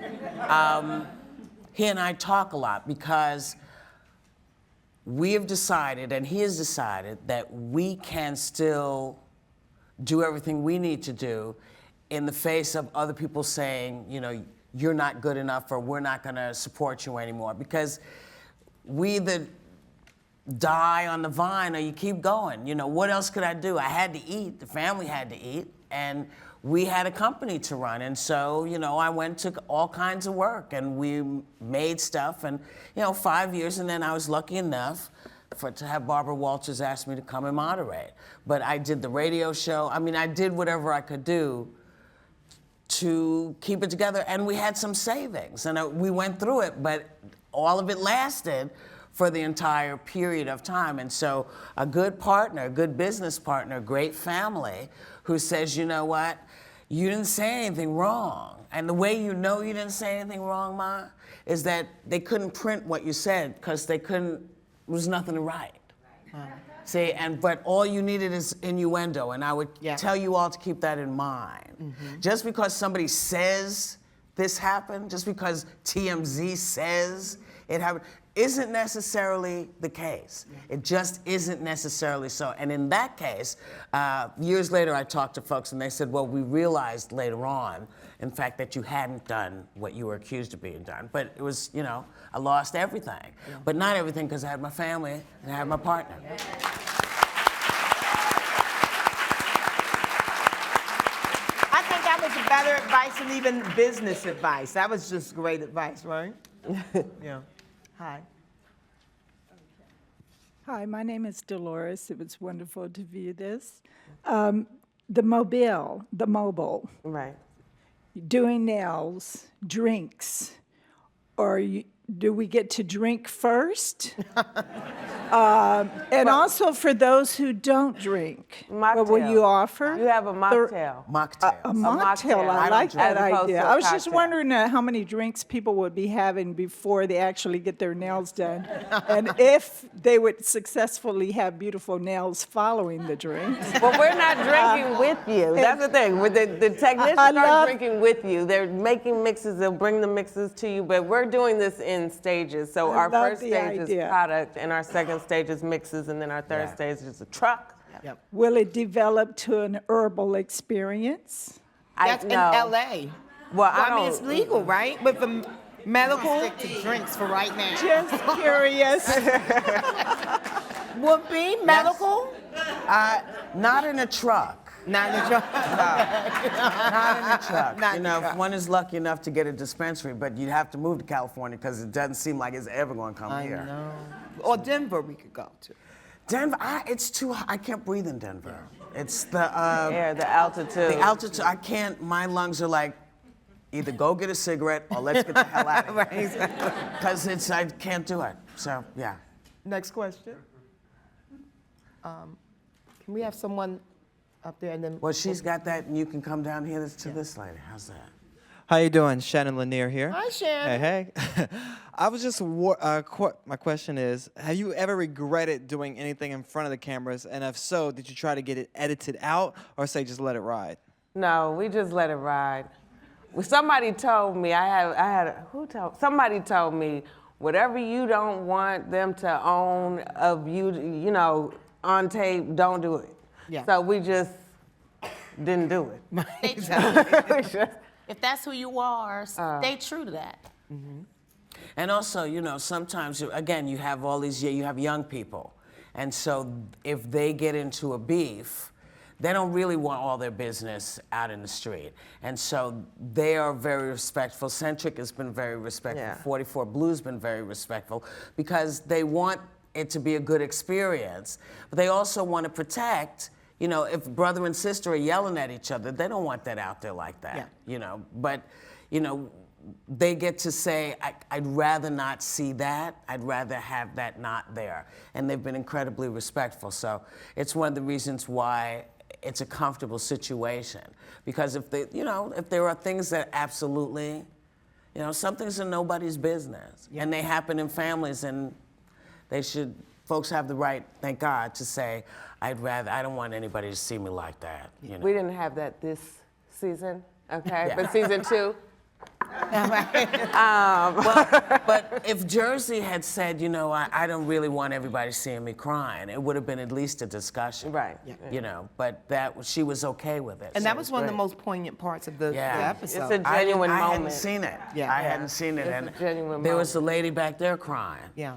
he and I talk a lot because we have decided, and he has decided, that we can still do everything we need to do in the face of other people saying, you're not good enough or we're not going to support you anymore. Because we either die on the vine or you keep going. What else could I do? I had to eat. The family had to eat. And we had a company to run. And so, I went to all kinds of work and we made stuff. And, 5 years, and then I was lucky enough to have Barbara Walters ask me to come and moderate. But I did the radio show. I mean, I did whatever I could do to keep it together. And we had some savings, and we went through it, but all of it lasted for the entire period of time. And so a good partner, a good business partner, great family who says, you know what, you didn't say anything wrong. And the way you know you didn't say anything wrong, Ma, is that they couldn't print what you said because there was nothing to write. See, but all you needed is innuendo, and I would tell you all to keep that in mind. Just because somebody says this happened, just because TMZ says it happened, isn't necessarily the case. It just isn't necessarily so. And in that case, years later I talked to folks and they said, well, we realized later on, in fact, that you hadn't done what you were accused of being done. But it was, you know, I lost everything. But not everything, because I had my family and I had my partner. I think that was better advice than even business advice. That was just great advice, right? Yeah. Hi. Hi, my name is Dolores. It was wonderful to view this. The mobile, Right. doing nails, drinks, do we get to drink first? And also for those who don't drink, what will you offer? You have a mocktail. Mocktail. A mocktail, I I like don't that drink. As opposed idea. to a I was just cocktail. wondering how many drinks people would be having before they actually get their nails done. And if they would successfully have beautiful nails following the drinks. Well, we're not drinking with you. That's the thing. The technicians aren't drinking with you. They're making mixes. They'll bring the mixes to you. But we're doing this in stages. So I our love first the stage idea. is product, and our second stage is mixes, and then our third stage is a truck. Will it develop to an herbal experience? That's in LA. Well, I mean, it's legal, right? With the medical. Stick to drinks for right now. Just curious. Would be medical? Not in a truck. Not in the truck. Not in a truck. Not You in know, the if truck. one is lucky enough to get a dispensary, but you'd have to move to California because it doesn't seem like it's ever going to come I here. know. Or Denver we could go to. Denver, it's too hot. I can't breathe in Denver. It's the The altitude. the altitude. I can't. My lungs are like, either go get a cigarette or let's get the hell out of here. Because I can't do it. So yeah. Next question. Can we have someone up there and then? Well, she's got that, and you can come down here to this lady. How's that? How you doing? Shannon Lanier here. Hi, Shannon. Hey, hey. I was just, my question is, have you ever regretted doing anything in front of the cameras? And if so, did you try to get it edited out or say just let it ride? No, we just let it ride. Somebody told me, somebody told me, whatever you don't want them to own of you, you know, on tape, don't do it. Yeah. So we just didn't do it. Exactly. If that's who you are, stay true to that. And also, you know, sometimes, again, you have you have young people. And so if they get into a beef, they don't really want all their business out in the street. And so they are very respectful. Centric has been very respectful. Yeah. 44 Blue's been very respectful because they want it to be a good experience. But they also want to protect, you know, if brother and sister are yelling at each other, they don't want that out there like that, you know. But, you know, they get to say, I'd rather not see that. I'd rather have that not there. And they've been incredibly respectful. So it's one of the reasons why it's a comfortable situation. Because if there are things that absolutely, you know, some things are nobody's business. And they happen in families, and folks have the right, thank God, to say, I don't want anybody to see me like that. You know? We didn't have that this season, okay? But season 2. But if Jersey had said, you know, I don't really want everybody seeing me crying, it would have been at least a discussion. Right. You know, but she was okay with it. And so that it was one of the great. most poignant parts of the episode. It's a genuine I moment. hadn't seen it. Yeah. I hadn't seen it. It's And a genuine there was a moment. lady back there crying. Yeah.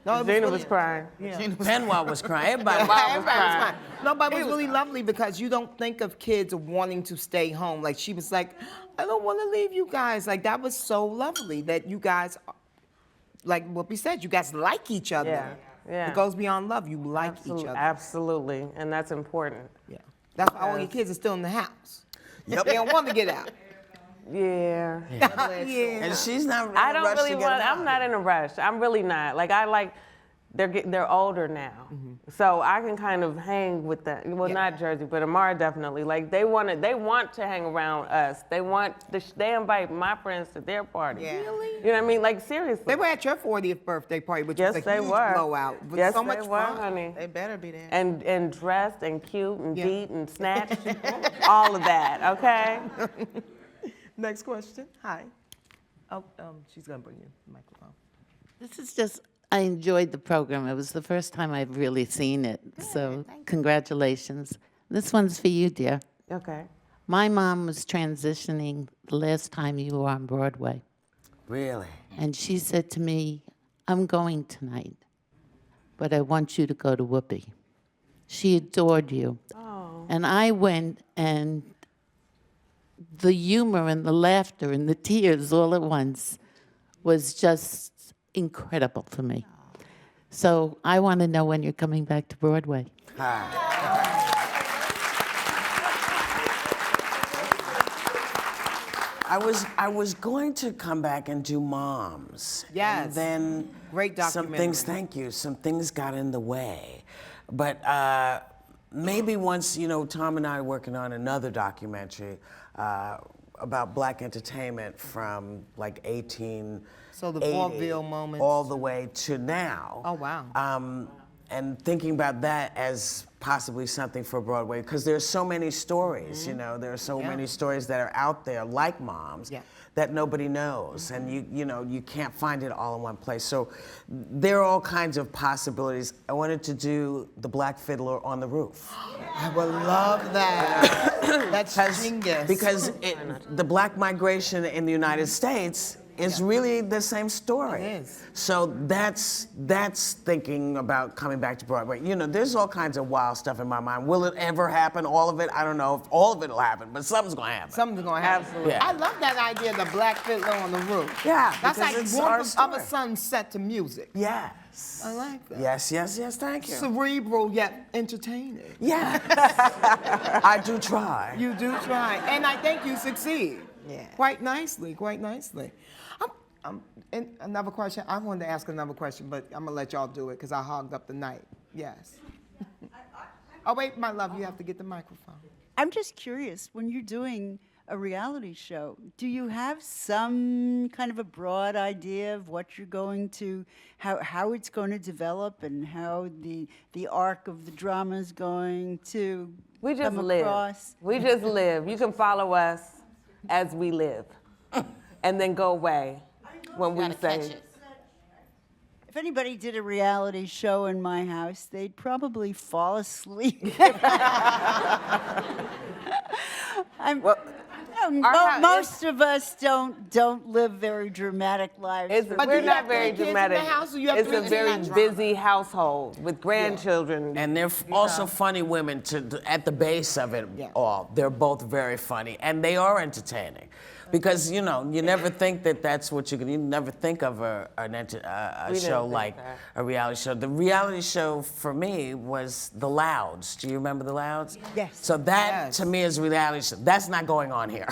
No, Gina was crying. Penwa was crying. Everybody Everybody was was crying. fine. No, but it was really lovely because you don't think of kids wanting to stay home. Like she was like, I don't want to leave you guys. Like that was so lovely that you guys, like Whoopi said, you guys like each other. Yeah, yeah. It goes beyond love. You like each other. Absolutely, and that's important. Yeah. That's why all your kids are still in the house. Yep. They don't want to get out. Yeah. And she's not in I a don't rush really to get want. them I'm out. not in a rush. I'm really not. Like they're older now, so I can kind of hang with that. Well, not Jersey, but Amara definitely. Like they want to hang around us. They invite my friends to their party. Yeah. Really? You know what I mean? Like seriously. They were at your 40th birthday party, which Yes, was a they huge were. blowout. It was Yes, so they much were, fun. honey. They better be there. And dressed and cute and Yeah. beat and snatched, all of that. Okay. Next question. Hi. Oh, she's gonna bring you the microphone. This is just, I enjoyed the program. It was the first time I've really seen it. So congratulations. This one's for you, dear. Okay. My mom was transitioning the last time you were on Broadway. Really? And she said to me, I'm going tonight, but I want you to go to Whoopi. She adored you. Oh. And I went, and the humor and the laughter and the tears all at once was just incredible for me. So I want to know when you're coming back to Broadway. I was going to come back and do Moms. Yes. And then Great documentary. some things got in the way. But maybe once, Tom and I are working on another documentary about Black entertainment from like 1880. So the vaudeville moments. All the way to now. Oh, wow. And thinking about that as possibly something for Broadway, because there's so many stories, there are so many stories that are out there like Moms that nobody knows, and you can't find it all in one place. So there are all kinds of possibilities. I wanted to do The Black Fiddler on the Roof. I would love that. That's genius. Because the Black migration in the United States is really the same story. It is. So that's thinking about coming back to Broadway. There's all kinds of wild stuff in my mind. Will it ever happen? All of it? I don't know if all of it will happen, but something's gonna happen. Something's gonna happen. Absolutely. Yeah. I love that idea, the Black Fiddler on the Roof. Yeah, That's because like it's warmth our of story. a sun set to music. Yes. I like that. Yes, thank you. Cerebral yet entertaining. Yes. I do try. You do try, and I think you succeed. Yeah. Quite nicely, quite nicely. And another question. I wanted to ask another question, but I'm gonna let y'all do it because I hogged up the night. Yes. Oh wait, my love, you have to get the microphone. I'm just curious, when you're doing a reality show, do you have some kind of a broad idea of what you're going to, how it's going to develop and how the arc of the drama is going to We just come live. across? We just live. You can follow us as we live, and then go away when we say. If anybody did a reality show in my house, they'd probably fall asleep. Most of us don't live very dramatic lives. We're not very dramatic. It's a very drama? busy household with grandchildren. And they're also funny women at the base of it all. They're both very funny, and they are entertaining. Because, you never think that's what you never think of a show like a reality show. The reality show for me was The Louds. Do you remember The Louds? Yes. So that, to me, is a reality show. That's not going on here,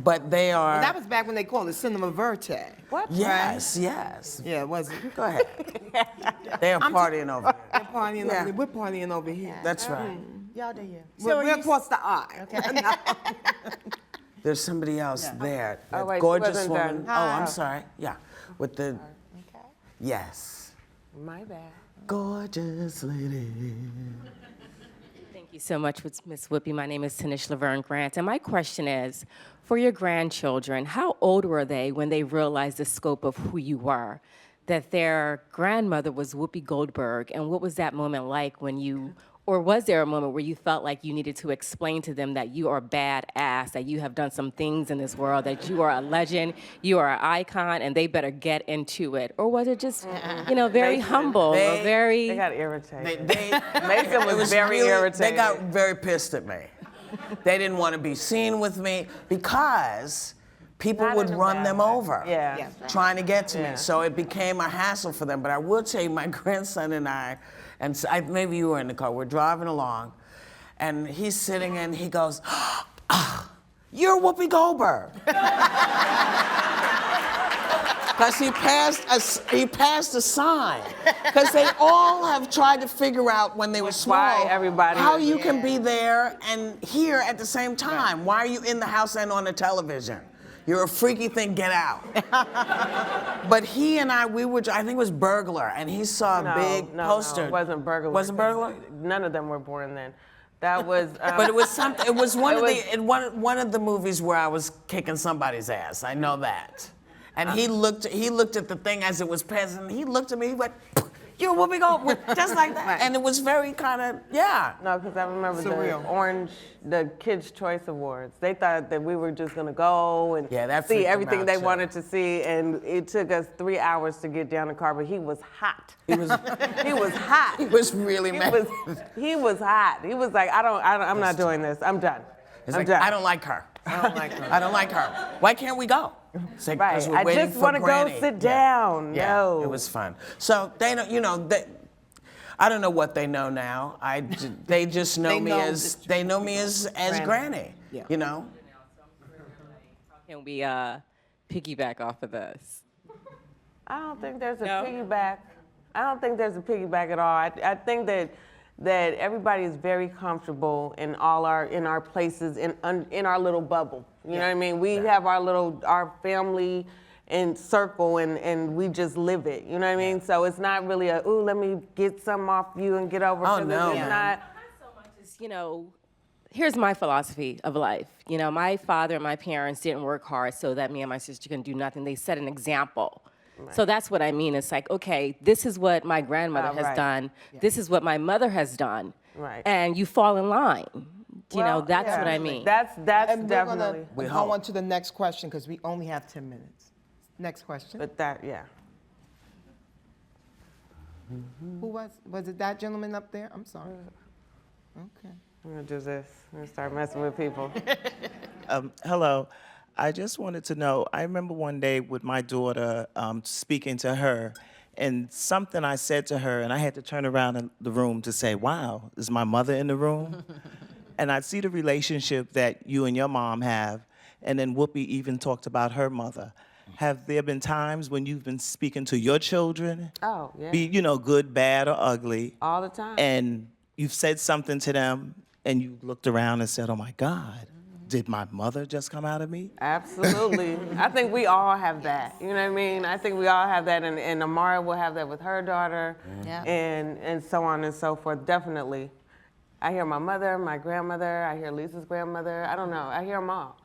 but they are. Well, that was back when they called it Cinema Verte. What? Yes, yes. Yeah, was it? Go ahead. They're partying over here. They're partying over here. We're partying over here. That's right. Y'all do you. We're across the aisle. Okay. There's somebody else there. Oh, That wait, she gorgeous wasn't woman. done. Oh, I'm sorry. Yeah. With the. Okay. Yes. My bad. Gorgeous lady. Thank you so much, Ms. Whoopi. My name is Tanish Laverne Grant, and my question is, for your grandchildren, how old were they when they realized the scope of who you were? That their grandmother was Whoopi Goldberg, and what was that moment like when you, or was there a moment where you felt like you needed to explain to them that you are badass, that you have done some things in this world, that you are a legend, you are an icon, and they better get into it? Or was it just, very humble, or very... They got irritated. Mason was very irritated. They got very pissed at me. They didn't want to be seen with me because people Not would in a run bad them way. over, Yeah. trying to get to Yeah. me. So it became a hassle for them. But I will tell you, my grandson and I, and maybe you were in the car, we're driving along, and he's sitting and he goes, you're Whoopi Goldberg. Because he passed a sign. Because they all have tried to figure out when they were small how you can be there and here at the same time. Why are you in the house and on the television? You're a freaky thing, get out. But he and I think it was Burglar, and he saw a big poster. No, it wasn't Burglar. Wasn't Burglar? None of them were born then. That was. But it was something. It was one of the movies where I was kicking somebody's ass. I know that. And he looked at the thing as it was passing. He looked at me. He went, "You're Whoopi Goldberg," just like that. And it was very kind of No, because I remember the Kids' Choice Awards. They thought that we were just gonna go and see everything they wanted to see, and it took us 3 hours to get down the car. But he was hot. He was hot. He was really mad. He was hot. He was like, I'm not doing this. I'm done. I'm done. I don't like her. I don't like her. I don't like her. Why can't we go? It's like, right. we're waiting I just want to go sit down. Yeah. No. It was fun. So they don't, I don't know what they know now. They just know me as Granny. Yeah. You know. Can we piggyback off of this? I don't think there's a piggyback. I don't think there's a piggyback at all. I think that everybody is very comfortable in our places in our little bubble. You know what I mean? We have our family and circle and we just live it. You know what I mean? So it's not really let me get something off you and get over. Oh no. It's not so much as, here's my philosophy of life. My father and my parents didn't work hard so that me and my sister can do nothing. They set an example. Right. So that's what I mean. It's like, okay, this is what my grandmother has done. Yeah. This is what my mother has done. Right. And you fall in line. That's what I mean. That's and definitely. We're going to go on to the next question because we only have 10 minutes. Next question. But Who was it that gentleman up there? I'm sorry. Okay. I'm going to do this. I'm going to start messing with people. Hello. I just wanted to know, I remember one day with my daughter speaking to her, and something I said to her, and I had to turn around in the room to say, wow, is my mother in the room? And I see the relationship that you and your mom have, and then Whoopi even talked about her mother. Have there been times when you've been speaking to your children? Oh, yeah. Be, good, bad, or ugly. All the time. And you've said something to them, and you looked around and said, oh my God. Did my mother just come out of me? Absolutely. I think we all have that. You know what I mean? I think we all have that, and Amara will have that with her daughter, and so on and so forth. Definitely. I hear my mother, my grandmother, I hear Lisa's grandmother. I don't know. I hear them all.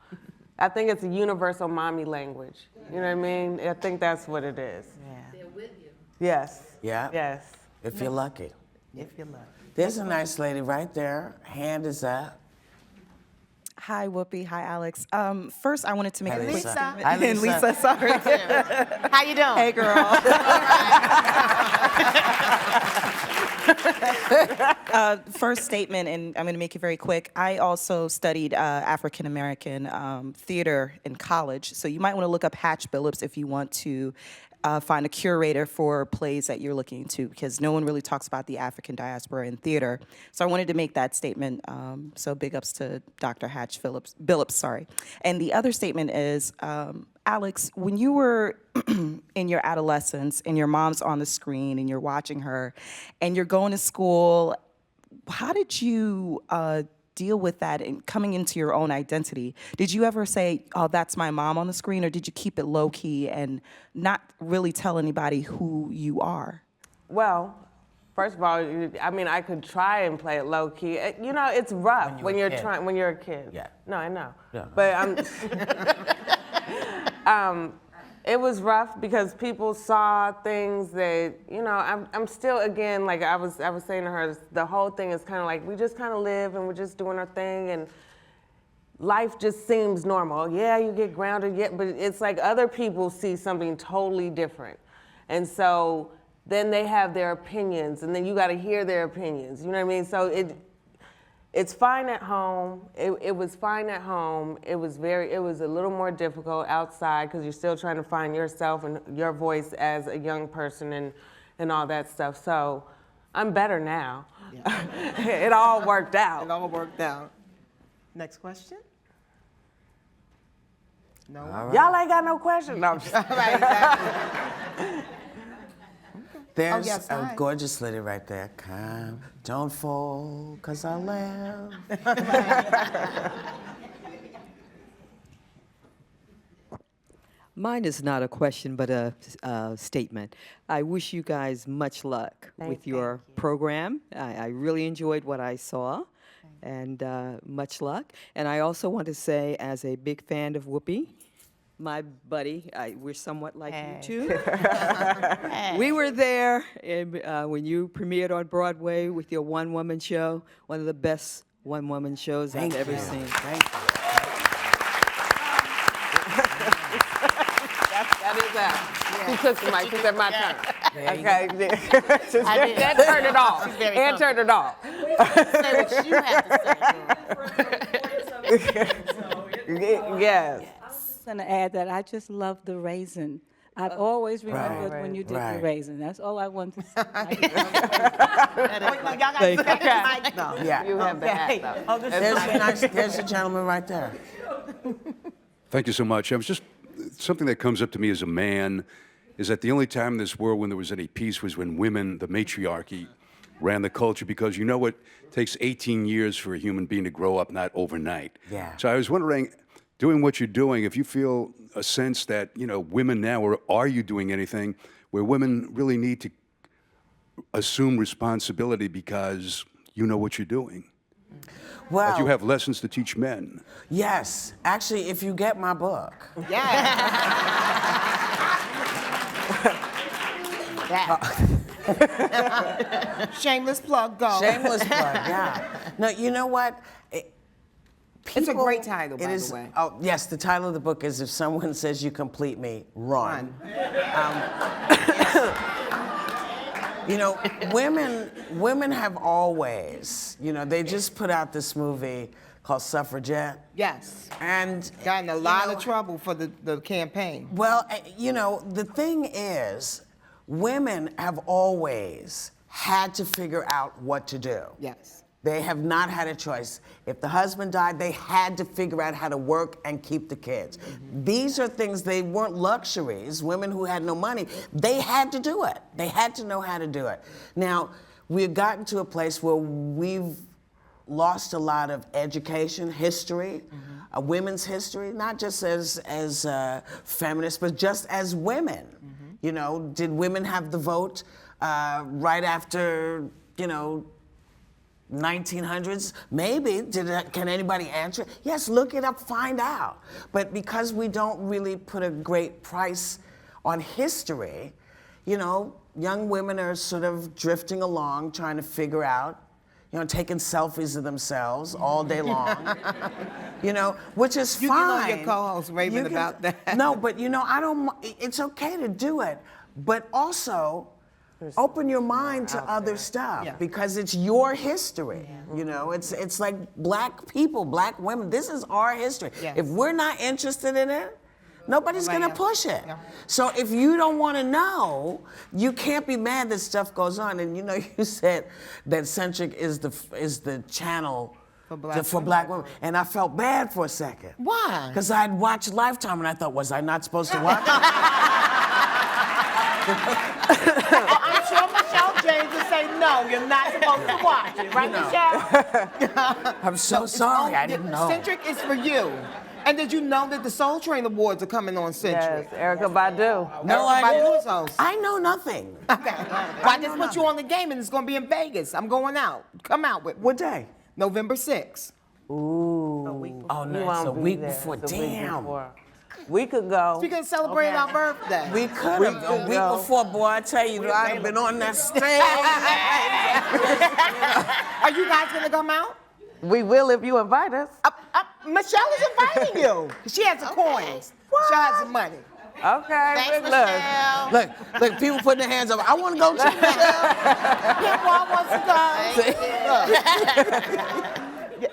I think it's a universal mommy language. You know what I mean? I think that's what it is. Yeah. They're with you. Yes. Yeah. Yes. If you're lucky. If you're lucky. There's a nice lady right there. Hand is up. Hi, Whoopi. Hi, Alex. First, I wanted to make a quick Lisa. statement. Hi, Lisa. And Lisa, sorry. How you doing? Hey, girl. First statement, and I'm going to make it very quick. I also studied African American theater in college, so you might want to look up Hatch Billups if you want to find a curator for plays that you're looking into, because no one really talks about the African diaspora in theater. So I wanted to make that statement. So big ups to Dr. Hatch Billups, sorry. And the other statement is, Alex, when you were in your adolescence and your mom's on the screen and you're watching her and you're going to school, how did you deal with that and coming into your own identity? Did you ever say, oh, that's my mom on the screen, or did you keep it low-key and not really tell anybody who you are? Well, first of all, I mean, I could try and play it low-key. It's rough when you're a kid. Yeah. No, I know. Yeah. But it was rough because people saw things that, I'm still, again, like I was saying to her, the whole thing is kind of like, we just kind of live and we're just doing our thing, and life just seems normal. Yeah, you get grounded, but it's like other people see something totally different. And so then they have their opinions, and then you got to hear their opinions. You know what I mean? So it's fine at home. It was fine at home. It was a little more difficult outside because you're still trying to find yourself and your voice as a young person and all that stuff. So I'm better now. Yeah. It all worked out. It all worked out. Next question. No. Y'all ain't got no questions. No, I'm just There's yes, a hi. gorgeous lady right there. Come, don't fall, 'cause I laugh. Mine is not a question, but a statement. I wish you guys much luck with your program. I really enjoyed what I saw, and much luck. And I also want to say, as a big fan of Whoopi, my buddy, we're somewhat like you too. We were there when you premiered on Broadway with your one-woman show, one of the best one-woman shows I've ever seen. Thank you. That is that. She took the mic. She said, my turn. Okay. That turned it off. And turned it off. Say what you have to say. Yes. I'm going to add that I just love the raisin. I've always remembered when you did the raisin. That's all I want to say. Yeah. You have the hat, though. There's a gentleman right there. Thank you so much. I was just something that comes up to me as a man is that the only time in this world when there was any peace was when women, the matriarchy, ran the culture, because you know what, it takes 18 years for a human being to grow up, not overnight. Yeah. So I was wondering, doing what you're doing, if you feel a sense that, you know, women now, or are you doing anything where women really need to assume responsibility because you know what you're doing? Well, That you have lessons to teach men. yes. Actually, if you get my book. Shameless plug, go. Shameless plug, yeah. No, you know what? It's a great title, by the way. Oh, yes, the title of the book is If Someone Says You Complete Me, Run. You know, women have always, you know, they just put out this movie called Suffragette. Yes. And got in a lot of trouble for the campaign. Well, you know, the thing is, women have always had to figure out what to do. Yes. They have not had a choice. If the husband died, they had to figure out how to work and keep the kids. These are things, they weren't luxuries. Women who had no money, they had to do it. They had to know how to do it. Now, we've gotten to a place where we've lost a lot of education, history, women's history, not just as feminists, but just as women. You know, did women have the vote right after, you know, 1900s? Maybe. Can anybody answer it? Yes, look it up, find out. But because we don't really put a great price on history, you know, young women are sort of drifting along, trying to figure out, you know, taking selfies of themselves all day long, you know, which is fine. You can know your co-host raving about that. No, but you know, it's okay to do it, but also open your mind to other stuff because it's your history. You know, it's like black people, black women. This is our history. Yes. If we're not interested in it, nobody's going to push it. So if you don't want to know, you can't be mad that stuff goes on. And you know, you said that Centric is the channel for black women. And I felt bad for a second. Why? Because I'd watched Lifetime and I thought, was I not supposed to watch it? I'm sure Michelle James would say, no, you're not supposed to watch it. Right, Michelle? I'm so sorry, I didn't know. Centric is for you. And did you know that the Soul Train Awards are coming on Centric? Yes, Erykah Badu. No, I know nothing. Okay. Well, I just put you on the game, and it's going to be in Vegas. I'm going out. Come out with me. What day? November 6th. Ooh. Oh, no, it's a week before. Damn. We could go. We can celebrate our birthday. We could have a week before, boy. I tell you, I'd have been on that stage. Are you guys going to come out? We will if you invite us. Michelle is inviting you. She has the coins. She has the money. Okay. Thanks, Michelle. Look, people putting their hands up. I want to go too, Michelle. Pimp wants to go.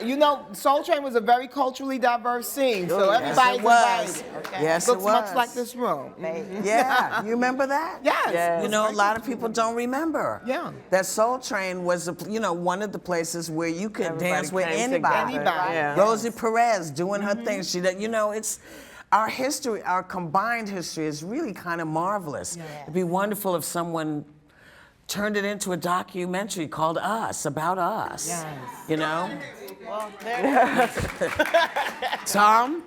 You know, Soul Train was a very culturally diverse scene, so Yes, everybody's it was. invited. Yes, Looks it was. much like this room. Yeah, you remember that? Yes. You know, a lot of people don't remember. Yeah. That Soul Train was, one of the places where you could Everybody dance with came anybody. together. Yeah. Rosie Perez doing her thing. She, you know, it's. our history, our combined history is really kind of marvelous. It'd be wonderful if someone turned it into a documentary called Us, about us. Yes. You know? Well, there Tom?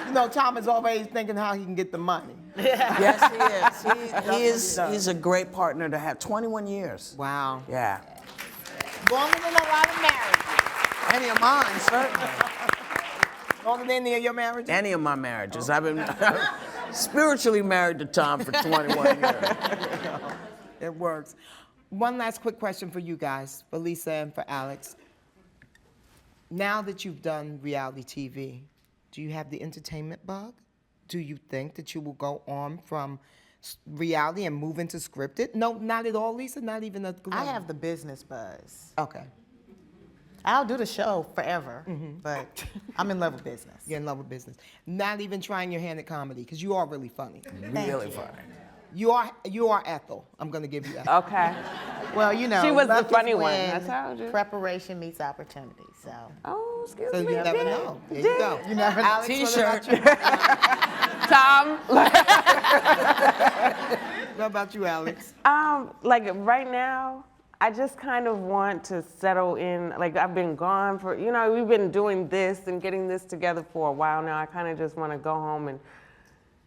You know, Tom is always thinking how he can get the money. Yes, he is. He's a great partner to have. 21 years. Wow. Yeah. Longer than a lot of marriages. Any of mine, certainly. Longer than any of your marriages? Any of my marriages. I've been spiritually married to Tom for 21 years. It works. One last quick question for you guys, for Lisa and for Alex. Now that you've done reality TV, do you have the entertainment bug? Do you think that you will go on from reality and move into scripted? No, not at all, Lisa, not even a I have the business buzz. Okay. I'll do the show forever, but I'm in love with business. You're in love with business. Not even trying your hand at comedy, because you are really funny. Really funny. You are Ethel. I'm going to give you that. Okay. Well, you know, She was the luck is funny one. when That's how I do. preparation meets opportunity. So. Oh, excuse So me. you never know. There you go. You never know. Alex, T-shirt. Tom. What about you, Alex? Like right now, I just kind of want to settle in. Like I've been gone for, you know, we've been doing this and getting this together for a while now. I kind of just want to go home and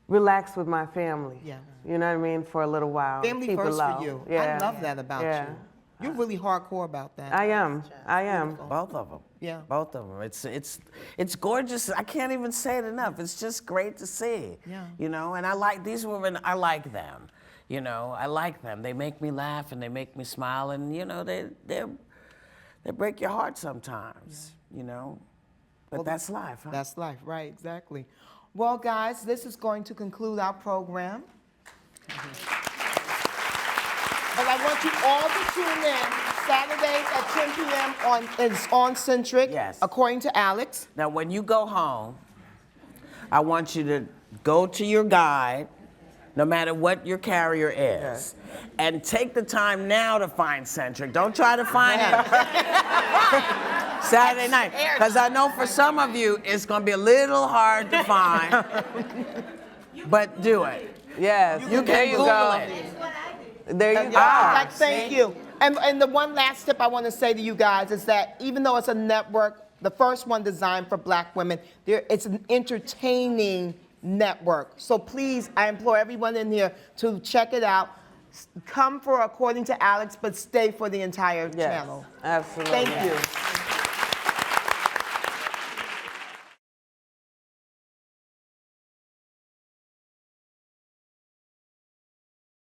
relax with my family. Yeah. You know what I mean? For a little while. Family Keep it first low. for you. Yeah. I love that about Yeah. you. You're really hardcore about that. I am. I am. Both of them. Yeah. Both of them. It's gorgeous. I can't even say it enough. It's just great to see. Yeah. You know, and I like these women. I like them. You know, I like them. They make me laugh and they make me smile, and you know, they break your heart sometimes. Yeah. You know, but Well, that's life. Huh? That's life, right? Exactly. Well, guys, this is going to conclude our program. But I want you all to tune in Saturdays at 10 p.m. on Centric. Yes. According to Alex. Now, when you go home, I want you to go to your guide, no matter what your carrier is, and take the time now to find Centric. Don't try to find it Saturday night, because I know for some of you it's going to be a little hard to find, but do it. Yes. You can Google it. There you go. Thank you. And the one last tip I want to say to you guys is that even though it's a network, the first one designed for Black women, it's an entertaining network. So please, I implore everyone in here to check it out. Come for According to Alex, but stay for the entire channel. Absolutely. Thank you.